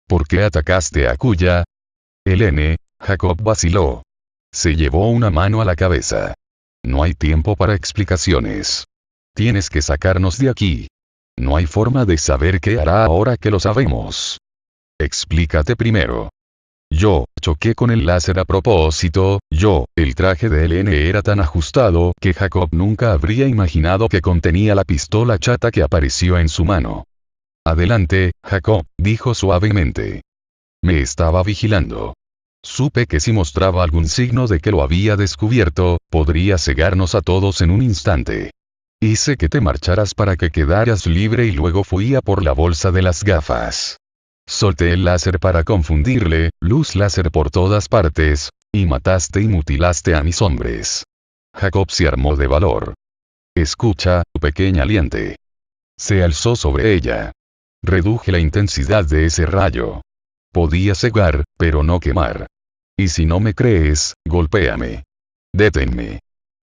¿Por qué atacaste a Kuya? Elene, Jacob vaciló. Se llevó una mano a la cabeza. No hay tiempo para explicaciones. Tienes que sacarnos de aquí. No hay forma de saber qué hará ahora que lo sabemos. Explícate primero. Yo, choqué con el láser a propósito, el traje de Elene era tan ajustado que Jacob nunca habría imaginado que contenía la pistola chata que apareció en su mano. Adelante, Jacob, dijo suavemente. Me estaba vigilando. Supe que si mostraba algún signo de que lo había descubierto, podría cegarnos a todos en un instante. Hice que te marcharas para que quedaras libre y luego fui a por la bolsa de las gafas. Solté el láser para confundirle, luz láser por todas partes, y mataste y mutilaste a mis hombres. Jacob se armó de valor. Escucha, pequeña aliente. Se alzó sobre ella. Reduje la intensidad de ese rayo. Podía cegar, pero no quemar. Y si no me crees, golpéame. Deténme.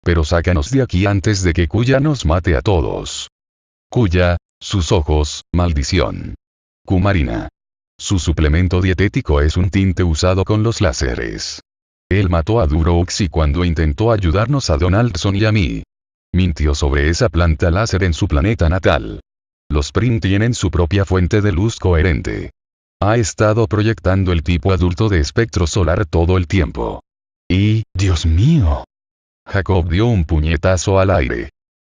Pero sácanos de aquí antes de que Kuya nos mate a todos. Kuya, sus ojos, maldición. Kumarina. Su suplemento dietético es un tinte usado con los láseres. Él mató a Duroxy cuando intentó ayudarnos a Donaldson y a mí. Mintió sobre esa planta láser en su planeta natal. Los Prim tienen su propia fuente de luz coherente. Ha estado proyectando el tipo adulto de espectro solar todo el tiempo. Y, Dios mío. Jacob dio un puñetazo al aire.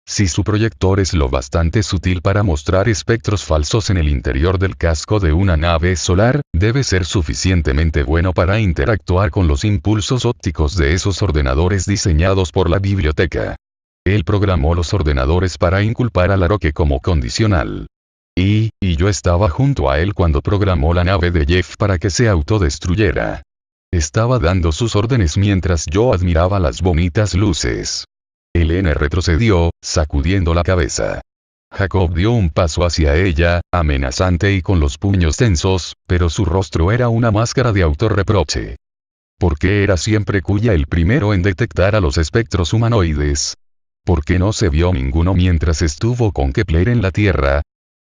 Si su proyector es lo bastante sutil para mostrar espectros falsos en el interior del casco de una nave solar, debe ser suficientemente bueno para interactuar con los impulsos ópticos de esos ordenadores diseñados por la biblioteca. Él programó los ordenadores para inculpar a Laroque como condicional. Y yo estaba junto a él cuando programó la nave de Jeff para que se autodestruyera. Estaba dando sus órdenes mientras yo admiraba las bonitas luces. Helene retrocedió, sacudiendo la cabeza. Jacob dio un paso hacia ella, amenazante y con los puños tensos, pero su rostro era una máscara de autorreproche. ¿Por qué era siempre Kuya el primero en detectar a los espectros humanoides? ¿Por qué no se vio ninguno mientras estuvo con Kepler en la Tierra?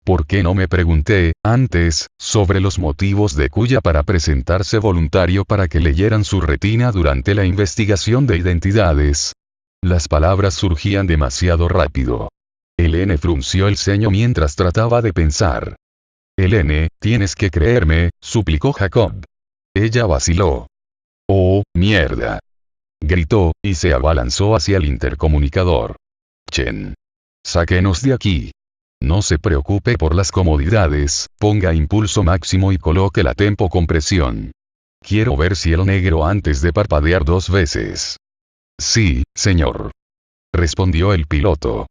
¿Por qué no me pregunté, antes, sobre los motivos de Kuya para presentarse voluntario para que leyeran su retina durante la investigación de identidades? Las palabras surgían demasiado rápido. Helene frunció el ceño mientras trataba de pensar. Helene, tienes que creerme, suplicó Jacob. Ella vaciló. Oh, mierda. Gritó, y se abalanzó hacia el intercomunicador. Chen. Sáquenos de aquí. No se preocupe por las comodidades, ponga impulso máximo y coloque la tempo compresión. Quiero ver cielo negro antes de parpadear 2 veces. Sí, señor. Respondió el piloto.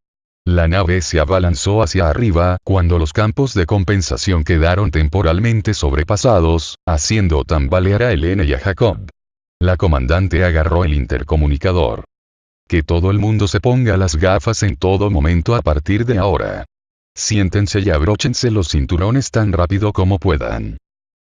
La nave se abalanzó hacia arriba cuando los campos de compensación quedaron temporalmente sobrepasados, haciendo tambalear a Helene y a Jacob. La comandante agarró el intercomunicador. Que todo el mundo se ponga las gafas en todo momento a partir de ahora. Siéntense y abróchense los cinturones tan rápido como puedan.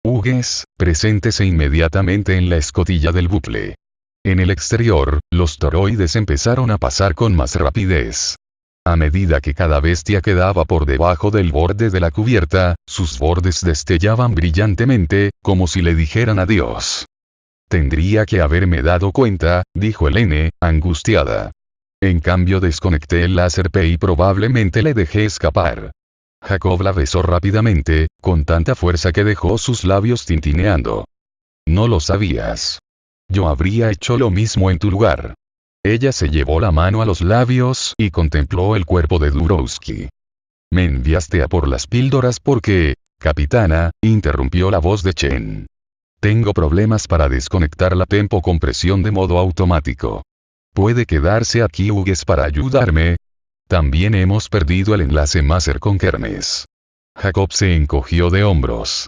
Hughes, preséntese inmediatamente en la escotilla del bucle. En el exterior, los toroides empezaron a pasar con más rapidez. A medida que cada bestia quedaba por debajo del borde de la cubierta, sus bordes destellaban brillantemente, como si le dijeran adiós. Tendría que haberme dado cuenta, dijo Helene, angustiada. En cambio desconecté el láser P y probablemente le dejé escapar. Jacob la besó rápidamente, con tanta fuerza que dejó sus labios tintineando. No lo sabías. Yo habría hecho lo mismo en tu lugar. Ella se llevó la mano a los labios y contempló el cuerpo de Durowski. Me enviaste a por las píldoras porque, capitana, interrumpió la voz de Chen. Tengo problemas para desconectar la tempo compresión de modo automático. ¿Puede quedarse aquí Hughes para ayudarme? También hemos perdido el enlace Maser con Kermes. Jacob se encogió de hombros.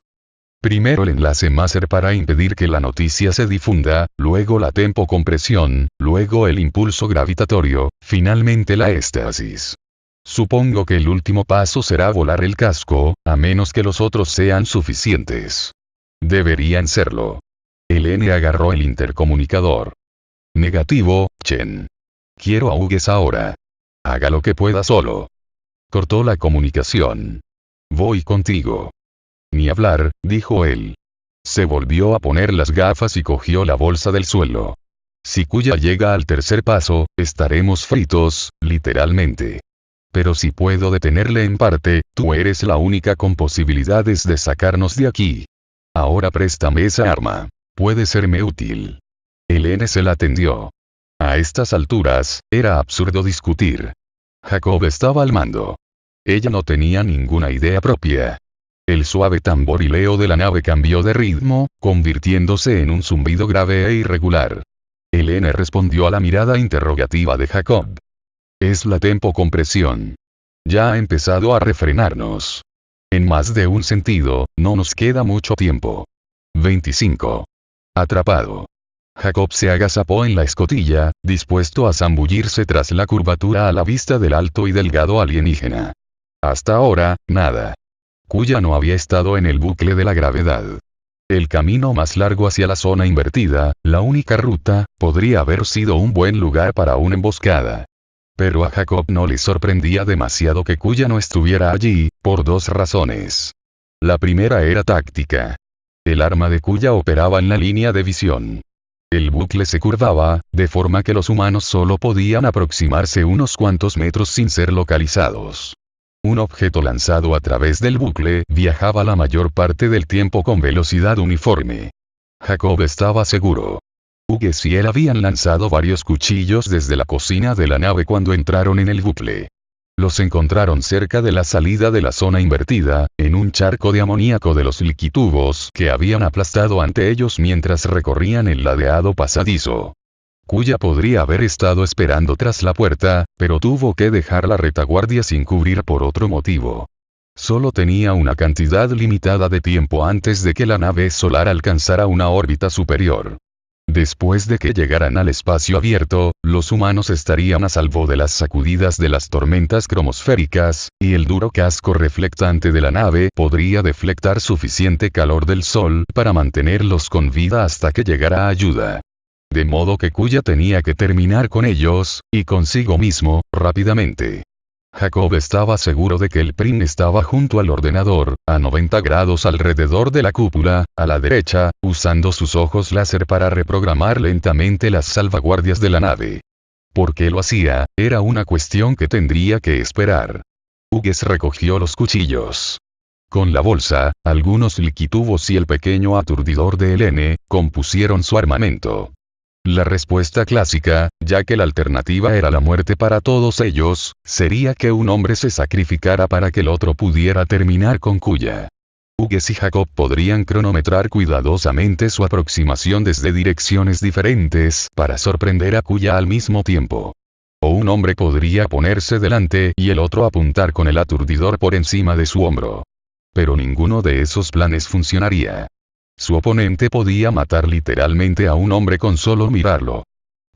Primero el enlace Maser para impedir que la noticia se difunda, luego la tempo compresión, luego el impulso gravitatorio, finalmente la éstasis. Supongo que el último paso será volar el casco, a menos que los otros sean suficientes. Deberían serlo. Helene agarró el intercomunicador. Negativo, Chen. Quiero a Hughes ahora. Haga lo que pueda solo. Cortó la comunicación. Voy contigo. Ni hablar, dijo él. Se volvió a poner las gafas y cogió la bolsa del suelo. Si Kuya llega al tercer paso, estaremos fritos, literalmente. Pero si puedo detenerle en parte, tú eres la única con posibilidades de sacarnos de aquí. Ahora préstame esa arma. Puede serme útil. Helene se la tendió. A estas alturas, era absurdo discutir. Jacob estaba al mando. Ella no tenía ninguna idea propia. El suave tamborileo de la nave cambió de ritmo, convirtiéndose en un zumbido grave e irregular. Helene respondió a la mirada interrogativa de Jacob. Es la tempo compresión. Ya ha empezado a refrenarnos. En más de un sentido, no nos queda mucho tiempo. 25. Atrapado. Jacob se agazapó en la escotilla, dispuesto a zambullirse tras la curvatura a la vista del alto y delgado alienígena. Hasta ahora, nada. Kuya no había estado en el bucle de la gravedad. El camino más largo hacia la zona invertida, la única ruta, podría haber sido un buen lugar para una emboscada. Pero a Jacob no le sorprendía demasiado que Kuya no estuviera allí, por dos razones. La primera era táctica. El arma de Kuya operaba en la línea de visión. El bucle se curvaba, de forma que los humanos solo podían aproximarse unos cuantos metros sin ser localizados. Un objeto lanzado a través del bucle viajaba la mayor parte del tiempo con velocidad uniforme. Jacob estaba seguro. Hughes y él habían lanzado varios cuchillos desde la cocina de la nave cuando entraron en el bucle. Los encontraron cerca de la salida de la zona invertida, en un charco de amoníaco de los liquitubos que habían aplastado ante ellos mientras recorrían el ladeado pasadizo. Kuya podría haber estado esperando tras la puerta, pero tuvo que dejar la retaguardia sin cubrir por otro motivo. Solo tenía una cantidad limitada de tiempo antes de que la nave solar alcanzara una órbita superior. Después de que llegaran al espacio abierto, los humanos estarían a salvo de las sacudidas de las tormentas cromosféricas, y el duro casco reflectante de la nave podría deflectar suficiente calor del sol para mantenerlos con vida hasta que llegara ayuda. De modo que Kuya tenía que terminar con ellos, y consigo mismo, rápidamente. Jacob estaba seguro de que el Prim estaba junto al ordenador, a 90 grados alrededor de la cúpula, a la derecha, usando sus ojos láser para reprogramar lentamente las salvaguardias de la nave. ¿Por qué lo hacía? Era una cuestión que tendría que esperar. Hughes recogió los cuchillos. Con la bolsa, algunos liquitubos y el pequeño aturdidor de Helene, compusieron su armamento. La respuesta clásica, ya que la alternativa era la muerte para todos ellos, sería que un hombre se sacrificara para que el otro pudiera terminar con Kuya. Hughes y Jacob podrían cronometrar cuidadosamente su aproximación desde direcciones diferentes para sorprender a Kuya al mismo tiempo. O un hombre podría ponerse delante y el otro apuntar con el aturdidor por encima de su hombro. Pero ninguno de esos planes funcionaría. Su oponente podía matar literalmente a un hombre con solo mirarlo.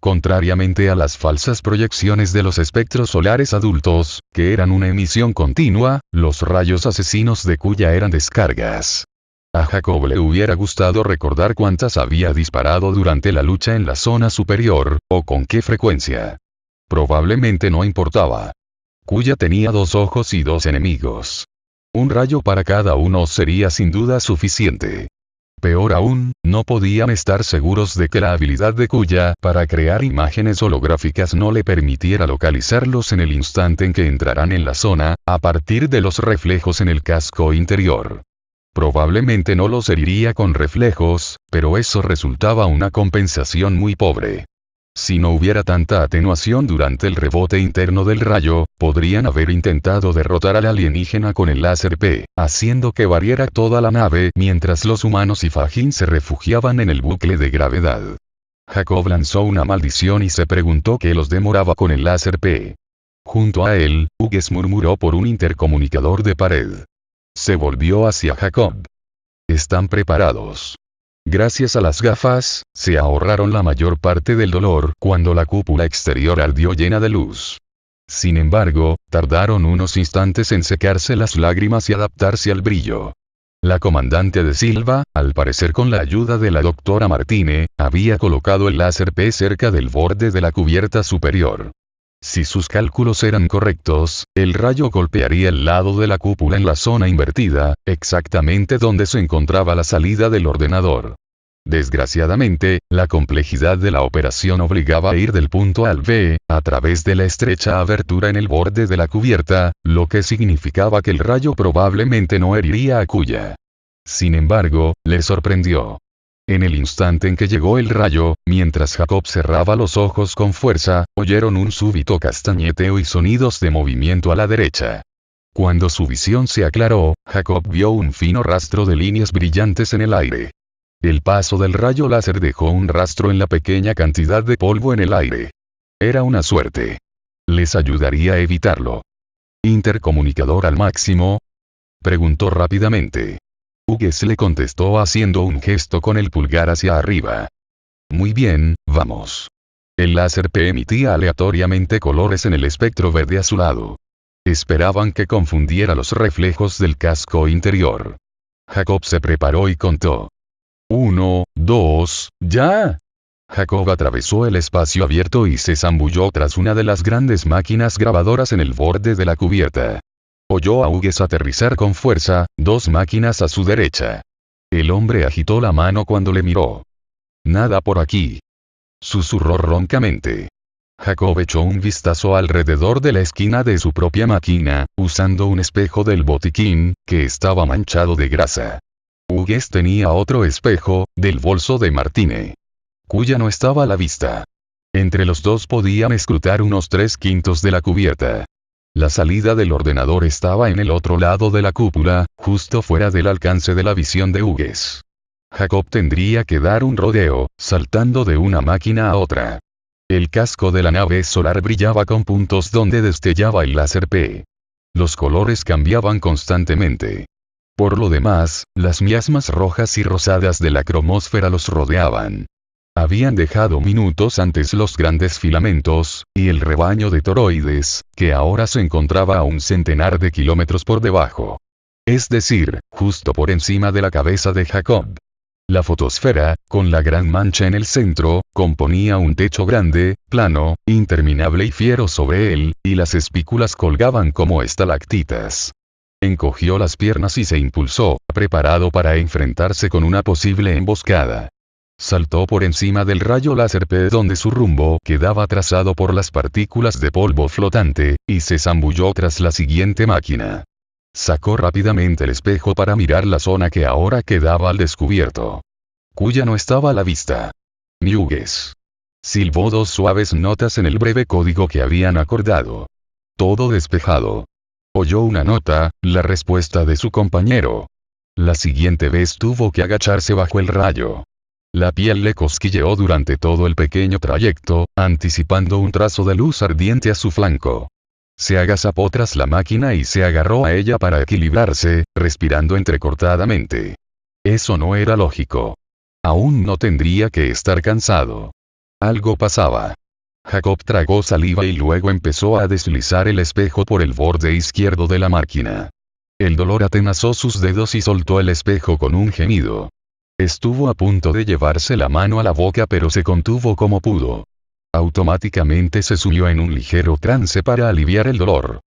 Contrariamente a las falsas proyecciones de los espectros solares adultos, que eran una emisión continua, los rayos asesinos de Kuya eran descargas. A Jacob le hubiera gustado recordar cuántas había disparado durante la lucha en la zona superior, o con qué frecuencia. Probablemente no importaba. Kuya tenía 2 ojos y 2 enemigos. Un rayo para cada uno sería sin duda suficiente. Peor aún, no podían estar seguros de que la habilidad de Kuya para crear imágenes holográficas no le permitiera localizarlos en el instante en que entrarán en la zona, a partir de los reflejos en el casco interior. Probablemente no los heriría con reflejos, pero eso resultaba una compensación muy pobre. Si no hubiera tanta atenuación durante el rebote interno del rayo, podrían haber intentado derrotar al alienígena con el láser P, haciendo que variara toda la nave mientras los humanos y Fajin se refugiaban en el bucle de gravedad. Jacob lanzó una maldición y se preguntó qué los demoraba con el láser P. Junto a él, Hughes murmuró por un intercomunicador de pared. Se volvió hacia Jacob. ¿Están preparados? Gracias a las gafas, se ahorraron la mayor parte del dolor cuando la cúpula exterior ardió llena de luz. Sin embargo, tardaron unos instantes en secarse las lágrimas y adaptarse al brillo. La comandante de Silva, al parecer con la ayuda de la doctora Martine, había colocado el láser P cerca del borde de la cubierta superior. Si sus cálculos eran correctos, el rayo golpearía el lado de la cúpula en la zona invertida, exactamente donde se encontraba la salida del ordenador. Desgraciadamente, la complejidad de la operación obligaba a ir del punto A al B, a través de la estrecha abertura en el borde de la cubierta, lo que significaba que el rayo probablemente no heriría a Kuya. Sin embargo, le sorprendió. En el instante en que llegó el rayo, mientras Jacob cerraba los ojos con fuerza, oyeron un súbito castañeteo y sonidos de movimiento a la derecha. Cuando su visión se aclaró, Jacob vio un fino rastro de líneas brillantes en el aire. El paso del rayo láser dejó un rastro en la pequeña cantidad de polvo en el aire. Era una suerte. ¿Les ayudaría a evitarlo? ¿Intercomunicador al máximo?, preguntó rápidamente. Hughes le contestó haciendo un gesto con el pulgar hacia arriba. Muy bien, vamos. El láser P emitía aleatoriamente colores en el espectro verde azulado. Esperaban que confundiera los reflejos del casco interior. Jacob se preparó y contó. 1, 2, ¡ya! Jacob atravesó el espacio abierto y se zambulló tras una de las grandes máquinas grabadoras en el borde de la cubierta. Oyó a Hughes aterrizar con fuerza, 2 máquinas a su derecha. El hombre agitó la mano cuando le miró. Nada por aquí. Susurró roncamente. Jacob echó un vistazo alrededor de la esquina de su propia máquina, usando un espejo del botiquín, que estaba manchado de grasa. Hughes tenía otro espejo, del bolso de Martine, cuya no estaba a la vista. Entre los dos podían escrutar unos 3/5 de la cubierta. La salida del ordenador estaba en el otro lado de la cúpula, justo fuera del alcance de la visión de Hughes. Jacob tendría que dar un rodeo, saltando de una máquina a otra. El casco de la nave solar brillaba con puntos donde destellaba el láser P. Los colores cambiaban constantemente. Por lo demás, las miasmas rojas y rosadas de la cromósfera los rodeaban. Habían dejado minutos antes los grandes filamentos, y el rebaño de toroides, que ahora se encontraba a 1 centenar de kilómetros por debajo. Es decir, justo por encima de la cabeza de Jacob. La fotosfera, con la gran mancha en el centro, componía un techo grande, plano, interminable y fiero sobre él, y las espículas colgaban como estalactitas. Encogió las piernas y se impulsó, preparado para enfrentarse con una posible emboscada. Saltó por encima del rayo láser P donde su rumbo quedaba trazado por las partículas de polvo flotante, y se zambulló tras la siguiente máquina. Sacó rápidamente el espejo para mirar la zona que ahora quedaba al descubierto. Cuya no estaba a la vista. Ni Hughes. Silbó 2 suaves notas en el breve código que habían acordado. Todo despejado. Oyó una nota, la respuesta de su compañero. La siguiente vez tuvo que agacharse bajo el rayo. La piel le cosquilleó durante todo el pequeño trayecto, anticipando un trazo de luz ardiente a su flanco. Se agazapó tras la máquina y se agarró a ella para equilibrarse, respirando entrecortadamente. Eso no era lógico. Aún no tendría que estar cansado. Algo pasaba. Jacob tragó saliva y luego empezó a deslizar el espejo por el borde izquierdo de la máquina. El dolor atenazó sus dedos y soltó el espejo con un gemido. Estuvo a punto de llevarse la mano a la boca pero se contuvo como pudo. Automáticamente se sumió en un ligero trance para aliviar el dolor.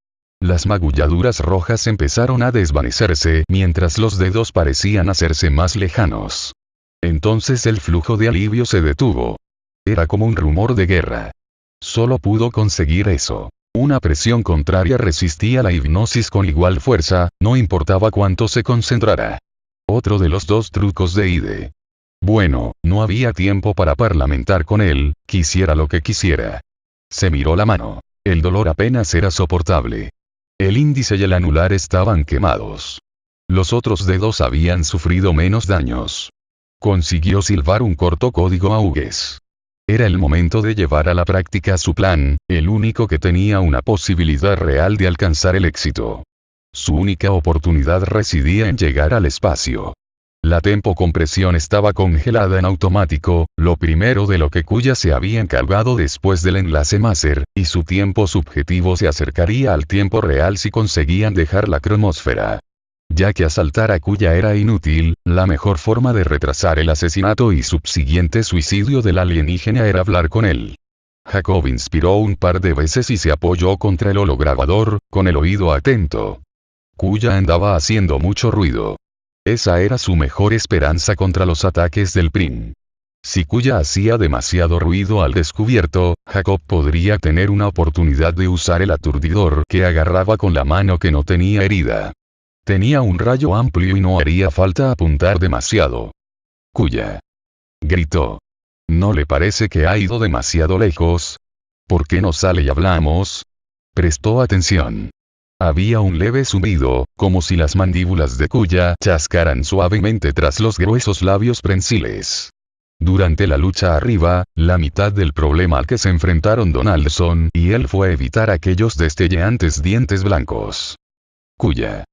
Las magulladuras rojas empezaron a desvanecerse mientras los dedos parecían hacerse más lejanos. Entonces el flujo de alivio se detuvo. Era como un rumor de guerra. Solo pudo conseguir eso. Una presión contraria resistía la hipnosis con igual fuerza, no importaba cuánto se concentrara. Otro de los 2 trucos de Ide. Bueno, no había tiempo para parlamentar con él, quisiera lo que quisiera. Se miró la mano. El dolor apenas era soportable. El índice y el anular estaban quemados. Los otros dedos habían sufrido menos daños. Consiguió silbar un corto código a Hughes. Era el momento de llevar a la práctica su plan, el único que tenía una posibilidad real de alcanzar el éxito. Su única oportunidad residía en llegar al espacio. La tempocompresión estaba congelada en automático, lo primero de lo que Cuya se había encargado después del enlace Maser, y su tiempo subjetivo se acercaría al tiempo real si conseguían dejar la cromósfera. Ya que asaltar a Cuya era inútil, la mejor forma de retrasar el asesinato y subsiguiente suicidio del alienígena era hablar con él. Jacob inspiró un par de veces y se apoyó contra el holograbador, con el oído atento. Cuya andaba haciendo mucho ruido. Esa era su mejor esperanza contra los ataques del PRIM. Si Cuya hacía demasiado ruido al descubierto, Jacob podría tener una oportunidad de usar el aturdidor que agarraba con la mano que no tenía herida. Tenía un rayo amplio y no haría falta apuntar demasiado. Cuya. Gritó. ¿No le parece que ha ido demasiado lejos? ¿Por qué no sale y hablamos? Prestó atención. Había un leve zumbido, como si las mandíbulas de Cuya chascaran suavemente tras los gruesos labios prensiles. Durante la lucha arriba, la mitad del problema al que se enfrentaron Donaldson y él fue evitar aquellos destelleantes dientes blancos. Cuya.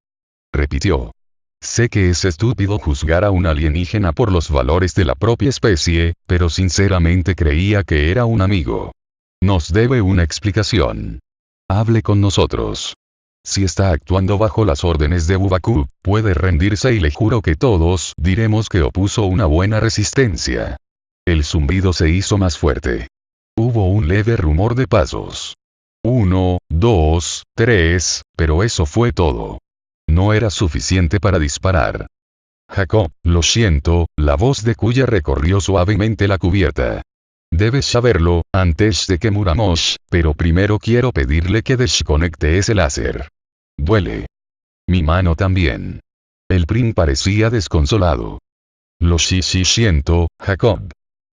Repitió. Sé que es estúpido juzgar a un alienígena por los valores de la propia especie, pero sinceramente creía que era un amigo. Nos debe una explicación. Hable con nosotros. Si está actuando bajo las órdenes de Bubaku, puede rendirse y le juro que todos diremos que opuso una buena resistencia. El zumbido se hizo más fuerte. Hubo un leve rumor de pasos. 1, 2, 3, pero eso fue todo. No era suficiente para disparar. Jacob, lo siento, la voz de Kuya recorrió suavemente la cubierta. Debes saberlo, antes de que muramos, pero primero quiero pedirle que desconecte ese láser. Duele. Mi mano también. El Prim parecía desconsolado. Lo siento, Jacob.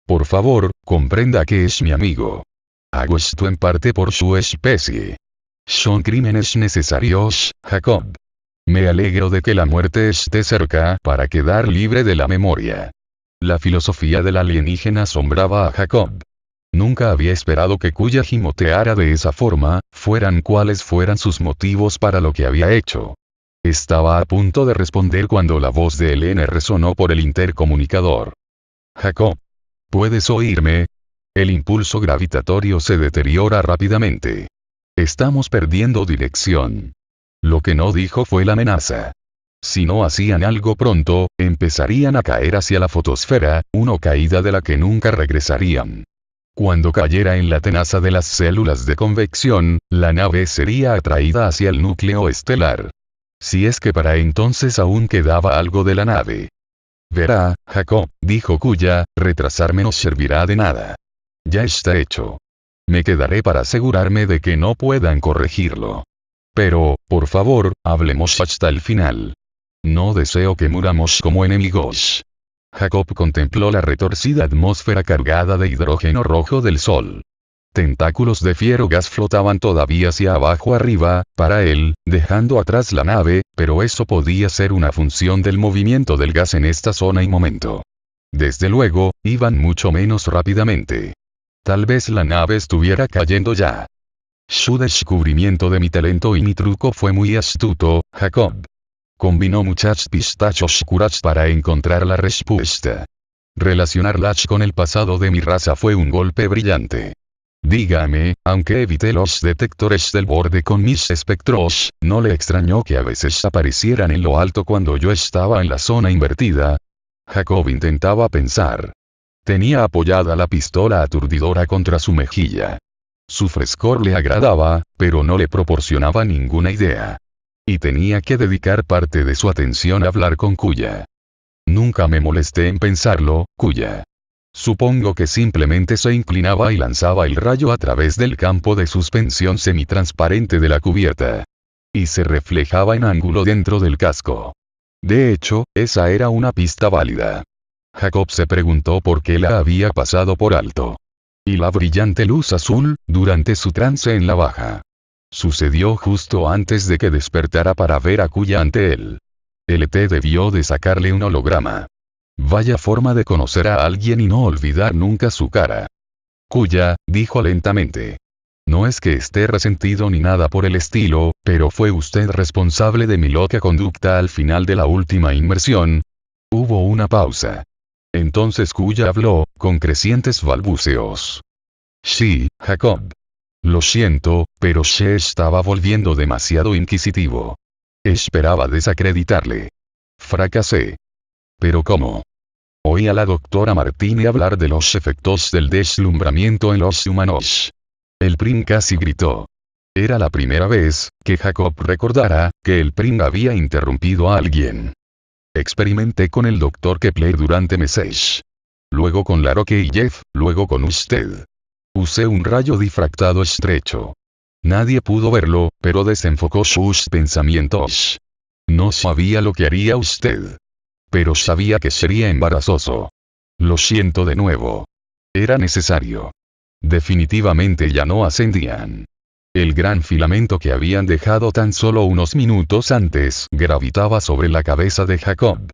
Por favor, comprenda que es mi amigo. Hago esto en parte por su especie. Son crímenes necesarios, Jacob. Me alegro de que la muerte esté cerca para quedar libre de la memoria. La filosofía del alienígena asombraba a Jacob. Nunca había esperado que Kuya gimoteara de esa forma, fueran cuales fueran sus motivos para lo que había hecho. Estaba a punto de responder cuando la voz de Helene resonó por el intercomunicador. Jacob. ¿Puedes oírme? El impulso gravitatorio se deteriora rápidamente. Estamos perdiendo dirección. Lo que no dijo fue la amenaza. Si no hacían algo pronto, empezarían a caer hacia la fotosfera, una caída de la que nunca regresarían. Cuando cayera en la tenaza de las células de convección, la nave sería atraída hacia el núcleo estelar. Si es que para entonces aún quedaba algo de la nave. Verá, Jacob, dijo Kuya, retrasarme no servirá de nada. Ya está hecho. Me quedaré para asegurarme de que no puedan corregirlo. Pero, por favor, hablemos hasta el final. No deseo que muramos como enemigos. Jacob contempló la retorcida atmósfera cargada de hidrógeno rojo del sol. Tentáculos de fiero gas flotaban todavía hacia abajo arriba, para él, dejando atrás la nave, pero eso podía ser una función del movimiento del gas en esta zona y momento. Desde luego, iban mucho menos rápidamente. Tal vez la nave estuviera cayendo ya. Su descubrimiento de mi talento y mi truco fue muy astuto, Jacob. Combinó muchas pistas oscuras para encontrar la respuesta. Relacionarlas con el pasado de mi raza fue un golpe brillante. Dígame, aunque evité los detectores del borde con mis espectros, ¿no le extrañó que a veces aparecieran en lo alto cuando yo estaba en la zona invertida? Jacob intentaba pensar. Tenía apoyada la pistola aturdidora contra su mejilla. Su frescor le agradaba, pero no le proporcionaba ninguna idea. Y tenía que dedicar parte de su atención a hablar con Kuya. Nunca me molesté en pensarlo, Kuya. Supongo que simplemente se inclinaba y lanzaba el rayo a través del campo de suspensión semitransparente de la cubierta. Y se reflejaba en ángulo dentro del casco. De hecho, esa era una pista válida. Jacob se preguntó por qué la había pasado por alto. Y la brillante luz azul, durante su trance en la baja. Sucedió justo antes de que despertara para ver a Kuya ante él. El ET debió de sacarle un holograma. Vaya forma de conocer a alguien y no olvidar nunca su cara. Kuya, dijo lentamente. No es que esté resentido ni nada por el estilo, pero fue usted responsable de mi loca conducta al final de la última inmersión. Hubo una pausa. Entonces Kuya habló, con crecientes balbuceos. Sí, Jacob. Lo siento, pero se estaba volviendo demasiado inquisitivo. Esperaba desacreditarle. Fracasé. ¿Pero cómo? Oí a la doctora Martini hablar de los efectos del deslumbramiento en los humanos. El Prim casi gritó. Era la primera vez que Jacob recordara que el Prim había interrumpido a alguien. Experimenté con el Dr. Kepler durante meses. Luego con Laroque y Jeff, luego con usted. Usé un rayo difractado estrecho. Nadie pudo verlo, pero desenfocó sus pensamientos. No sabía lo que haría usted. Pero sabía que sería embarazoso. Lo siento de nuevo. Era necesario. Definitivamente ya no ascendían. El gran filamento que habían dejado tan solo unos minutos antes gravitaba sobre la cabeza de Jacob.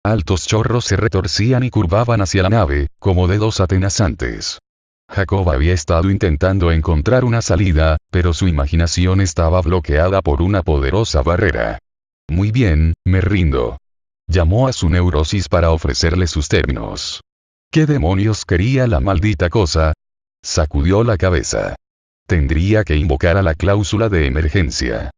Altos chorros se retorcían y curvaban hacia la nave, como dedos atenazantes. Jacob había estado intentando encontrar una salida, pero su imaginación estaba bloqueada por una poderosa barrera. Muy bien, me rindo. Llamó a su neurosis para ofrecerle sus términos. ¿Qué demonios quería la maldita cosa? Sacudió la cabeza. Tendría que invocar a la cláusula de emergencia.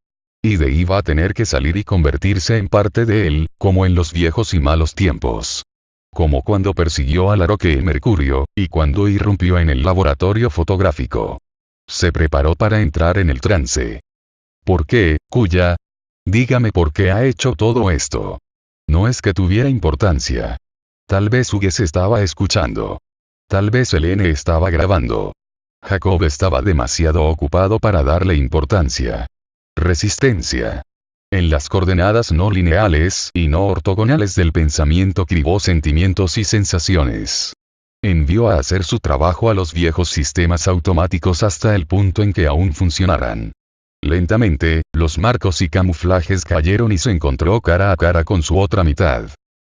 Ide iba a tener que salir y convertirse en parte de él, como en los viejos y malos tiempos. Como cuando persiguió a Laroque Mercurio, y cuando irrumpió en el laboratorio fotográfico. Se preparó para entrar en el trance. ¿Por qué, Kuya? Dígame por qué ha hecho todo esto. No es que tuviera importancia. Tal vez Hughes estaba escuchando. Tal vez Helene estaba grabando. Jacob estaba demasiado ocupado para darle importancia. Resistencia. En las coordenadas no lineales y no ortogonales del pensamiento cribó sentimientos y sensaciones. Envió a hacer su trabajo a los viejos sistemas automáticos hasta el punto en que aún funcionaran. Lentamente, los marcos y camuflajes cayeron y se encontró cara a cara con su otra mitad.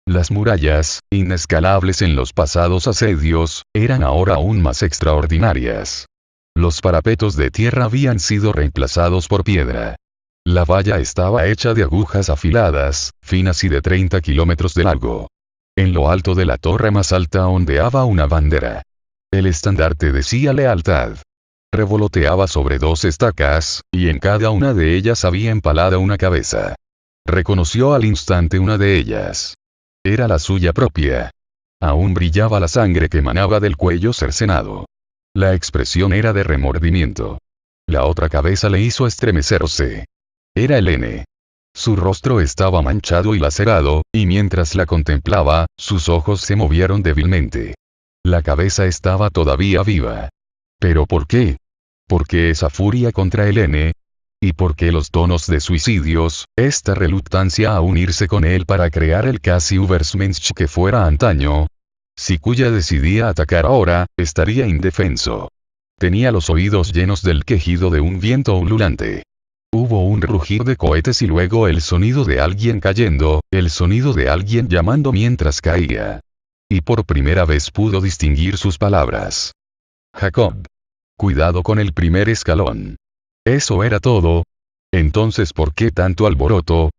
Las murallas, inescalables en los pasados asedios, eran ahora aún más extraordinarias. Los parapetos de tierra habían sido reemplazados por piedra. La valla estaba hecha de agujas afiladas, finas y de 30 kilómetros de largo. En lo alto de la torre más alta ondeaba una bandera. El estandarte decía lealtad. Revoloteaba sobre 2 estacas, y en cada una de ellas había empalada una cabeza. Reconoció al instante una de ellas. Era la suya propia. Aún brillaba la sangre que emanaba del cuello cercenado. La expresión era de remordimiento. La otra cabeza le hizo estremecerse. Era Helene. Su rostro estaba manchado y lacerado, y mientras la contemplaba, sus ojos se movieron débilmente. La cabeza estaba todavía viva. ¿Pero por qué? ¿Por qué esa furia contra Helene? ¿Y por qué los tonos de suicidios, esta reluctancia a unirse con él para crear el casi Übermensch que fuera antaño? Si Kuya decidía atacar ahora, estaría indefenso. Tenía los oídos llenos del quejido de un viento ululante. Hubo un rugir de cohetes y luego el sonido de alguien cayendo, el sonido de alguien llamando mientras caía. Y por primera vez pudo distinguir sus palabras. Jacob. Cuidado con el primer escalón. ¿Eso era todo? Entonces, ¿por qué tanto alboroto?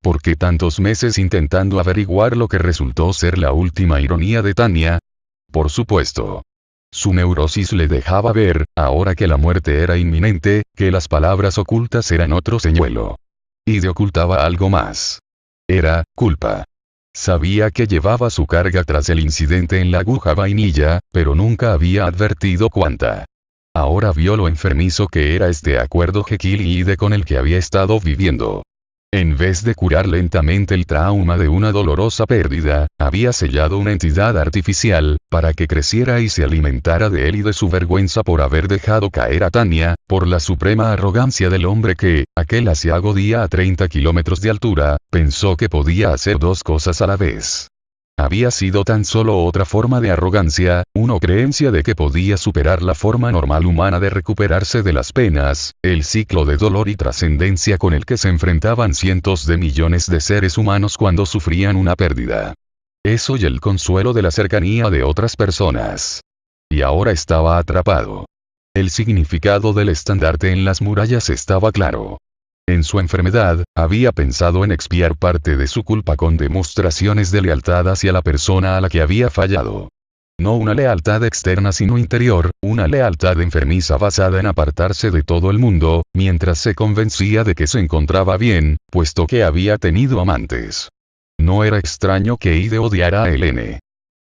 ¿Por qué tantos meses intentando averiguar lo que resultó ser la última ironía de Tania? Por supuesto. Su neurosis le dejaba ver, ahora que la muerte era inminente, que las palabras ocultas eran otro señuelo. Y de ocultaba algo más. Era, culpa. Sabía que llevaba su carga tras el incidente en la aguja vainilla, pero nunca había advertido cuánta. Ahora vio lo enfermizo que era este acuerdo Jekyll y Hyde con el que había estado viviendo. En vez de curar lentamente el trauma de una dolorosa pérdida, había sellado una entidad artificial, para que creciera y se alimentara de él y de su vergüenza por haber dejado caer a Tania, por la suprema arrogancia del hombre que, aquel asiago día a 30 kilómetros de altura, pensó que podía hacer 2 cosas a la vez. Había sido tan solo otra forma de arrogancia, una creencia de que podía superar la forma normal humana de recuperarse de las penas, el ciclo de dolor y trascendencia con el que se enfrentaban cientos de millones de seres humanos cuando sufrían una pérdida. Eso y el consuelo de la cercanía de otras personas. Y ahora estaba atrapado. El significado del estandarte en las murallas estaba claro. En su enfermedad, había pensado en expiar parte de su culpa con demostraciones de lealtad hacia la persona a la que había fallado. No una lealtad externa sino interior, una lealtad enfermiza basada en apartarse de todo el mundo, mientras se convencía de que se encontraba bien, puesto que había tenido amantes. No era extraño que Hyde odiara a Helene.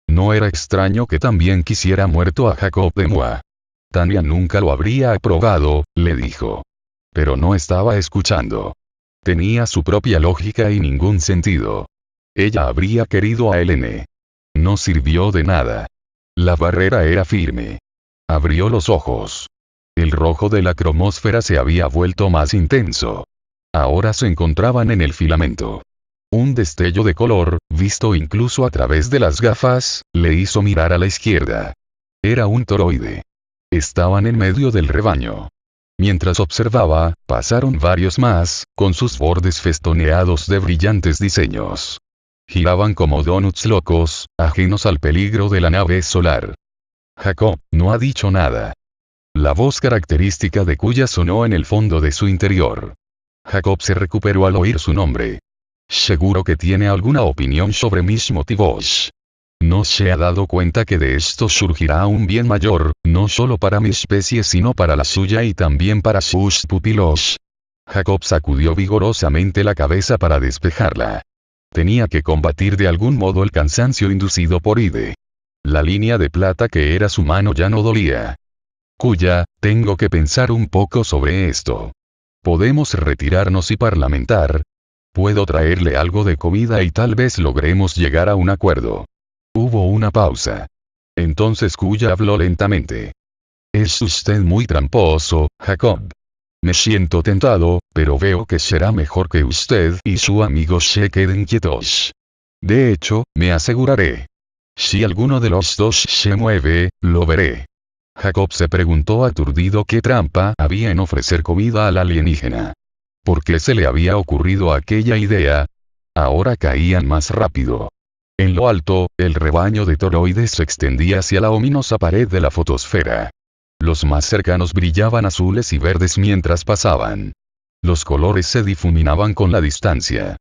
No era extraño que también quisiera muerto a Jacob de Moix. Tania nunca lo habría aprobado, le dijo. Pero no estaba escuchando. Tenía su propia lógica y ningún sentido. Ella habría querido a Helene. No sirvió de nada. La barrera era firme. Abrió los ojos. El rojo de la cromósfera se había vuelto más intenso. Ahora se encontraban en el filamento. Un destello de color, visto incluso a través de las gafas, le hizo mirar a la izquierda. Era un toroide. Estaban en medio del rebaño. Mientras observaba, pasaron varios más, con sus bordes festoneados de brillantes diseños. Giraban como donuts locos, ajenos al peligro de la nave solar. Jacob, no ha dicho nada. La voz característica de Kuya sonó en el fondo de su interior. Jacob se recuperó al oír su nombre. Seguro que tiene alguna opinión sobre mis motivos. No se ha dado cuenta que de esto surgirá un bien mayor, no solo para mi especie sino para la suya y también para sus pupilos. Jacob sacudió vigorosamente la cabeza para despejarla. Tenía que combatir de algún modo el cansancio inducido por Ide. La línea de plata que era su mano ya no dolía. Kuya, tengo que pensar un poco sobre esto. Podemos retirarnos y parlamentar. Puedo traerle algo de comida y tal vez logremos llegar a un acuerdo. Hubo una pausa. Entonces Kuya habló lentamente. Es usted muy tramposo, Jacob. Me siento tentado, pero veo que será mejor que usted y su amigo se queden quietos. De hecho, me aseguraré. Si alguno de los dos se mueve, lo veré. Jacob se preguntó aturdido qué trampa había en ofrecer comida al alienígena. ¿Por qué se le había ocurrido aquella idea? Ahora caían más rápido. En lo alto, el rebaño de toroides se extendía hacia la ominosa pared de la fotosfera. Los más cercanos brillaban azules y verdes mientras pasaban. Los colores se difuminaban con la distancia.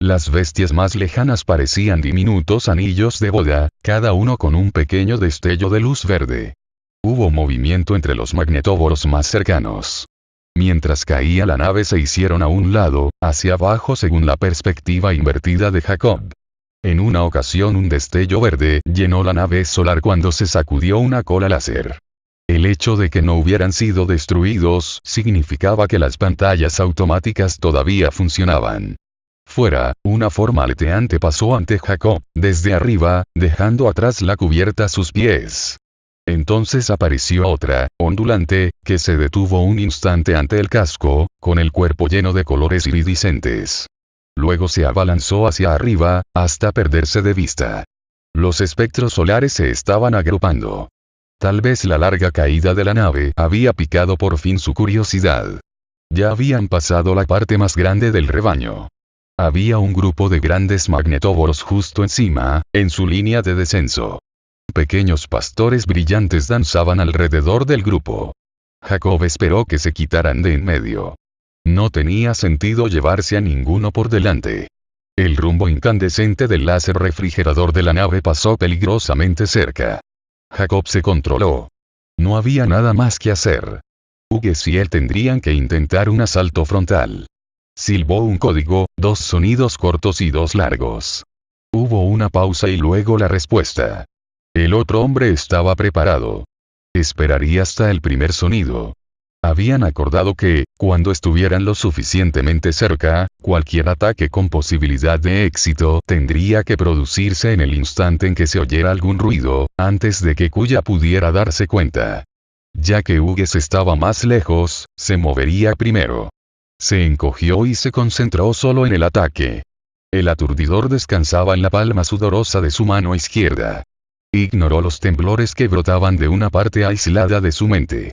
Las bestias más lejanas parecían diminutos anillos de boda, cada uno con un pequeño destello de luz verde. Hubo movimiento entre los magnetóboros más cercanos. Mientras caía la nave se hicieron a un lado, hacia abajo según la perspectiva invertida de Jacob. En una ocasión un destello verde llenó la nave solar cuando se sacudió una cola láser. El hecho de que no hubieran sido destruidos significaba que las pantallas automáticas todavía funcionaban. Fuera, una forma aleteante pasó ante Jacob, desde arriba, dejando atrás la cubierta a sus pies. Entonces apareció otra, ondulante, que se detuvo un instante ante el casco, con el cuerpo lleno de colores iridiscentes. Luego se abalanzó hacia arriba, hasta perderse de vista. Los espectros solares se estaban agrupando. Tal vez la larga caída de la nave había picado por fin su curiosidad. Ya habían pasado la parte más grande del rebaño. Había un grupo de grandes magnetóboros justo encima, en su línea de descenso. Pequeños pastores brillantes danzaban alrededor del grupo. Jacob esperó que se quitaran de en medio. No tenía sentido llevarse a ninguno por delante. El rumbo incandescente del láser refrigerador de la nave pasó peligrosamente cerca. Jacob se controló. No había nada más que hacer. Hughes y él tendrían que intentar un asalto frontal. Silbó un código, 2 sonidos cortos y 2 largos. Hubo una pausa y luego la respuesta. El otro hombre estaba preparado. Esperaría hasta el primer sonido. Habían acordado que, cuando estuvieran lo suficientemente cerca, cualquier ataque con posibilidad de éxito tendría que producirse en el instante en que se oyera algún ruido, antes de que Kuya pudiera darse cuenta. Ya que Hughes estaba más lejos, se movería primero. Se encogió y se concentró solo en el ataque. El aturdidor descansaba en la palma sudorosa de su mano izquierda. Ignoró los temblores que brotaban de una parte aislada de su mente.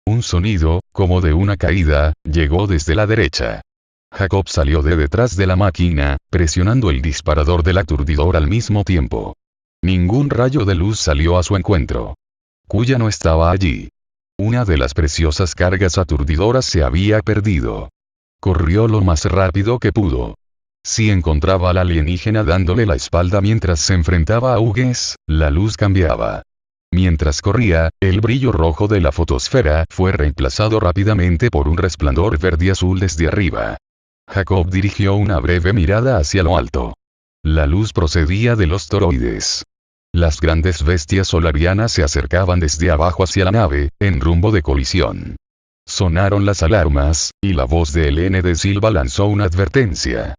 Un sonido, como de una caída, llegó desde la derecha. Jacob salió de detrás de la máquina, presionando el disparador del aturdidor al mismo tiempo. Ningún rayo de luz salió a su encuentro. Kuya no estaba allí. Una de las preciosas cargas aturdidoras se había perdido. Corrió lo más rápido que pudo. Si encontraba al alienígena dándole la espalda mientras se enfrentaba a Hughes, la luz cambiaba. Mientras corría, el brillo rojo de la fotosfera fue reemplazado rápidamente por un resplandor verde-azul desde arriba. Jacob dirigió una breve mirada hacia lo alto. La luz procedía de los toroides. Las grandes bestias solarianas se acercaban desde abajo hacia la nave, en rumbo de colisión. Sonaron las alarmas, y la voz de Helene de Silva lanzó una advertencia.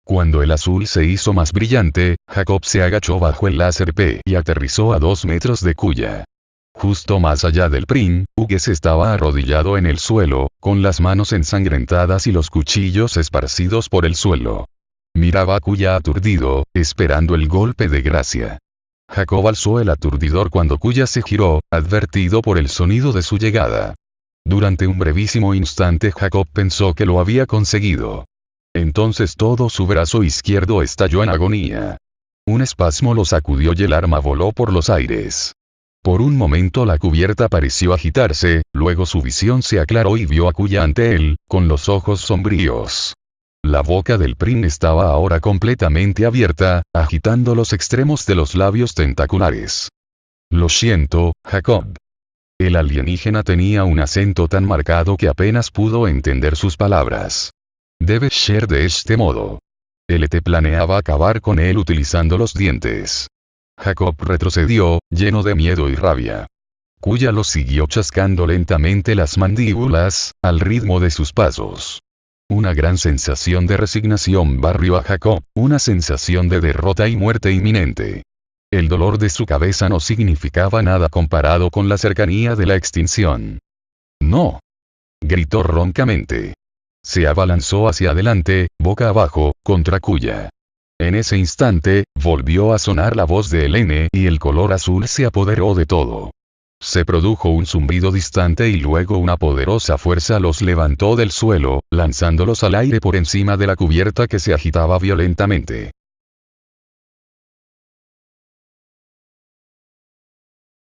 Cuando el azul se hizo más brillante, Jacob se agachó bajo el láser P y aterrizó a 2 metros de Kuya. Justo más allá del PRIN, Hughes estaba arrodillado en el suelo, con las manos ensangrentadas y los cuchillos esparcidos por el suelo. Miraba a Kuya aturdido, esperando el golpe de gracia. Jacob alzó el aturdidor cuando Kuya se giró, advertido por el sonido de su llegada. Durante un brevísimo instante Jacob pensó que lo había conseguido. Entonces todo su brazo izquierdo estalló en agonía. Un espasmo lo sacudió y el arma voló por los aires. Por un momento la cubierta pareció agitarse, luego su visión se aclaró y vio a Kuya ante él, con los ojos sombríos. La boca del PRIN estaba ahora completamente abierta, agitando los extremos de los labios tentaculares. Lo siento, Jacob. El alienígena tenía un acento tan marcado que apenas pudo entender sus palabras. Debe ser de este modo. LT planeaba acabar con él utilizando los dientes. Jacob retrocedió, lleno de miedo y rabia. Kuya lo siguió chascando lentamente las mandíbulas, al ritmo de sus pasos. Una gran sensación de resignación barrió a Jacob, una sensación de derrota y muerte inminente. El dolor de su cabeza no significaba nada comparado con la cercanía de la extinción. ¡No! Gritó roncamente. Se abalanzó hacia adelante, boca abajo, contra Kuya. En ese instante, volvió a sonar la voz de Helene y el color azul se apoderó de todo. Se produjo un zumbido distante y luego una poderosa fuerza los levantó del suelo, lanzándolos al aire por encima de la cubierta que se agitaba violentamente.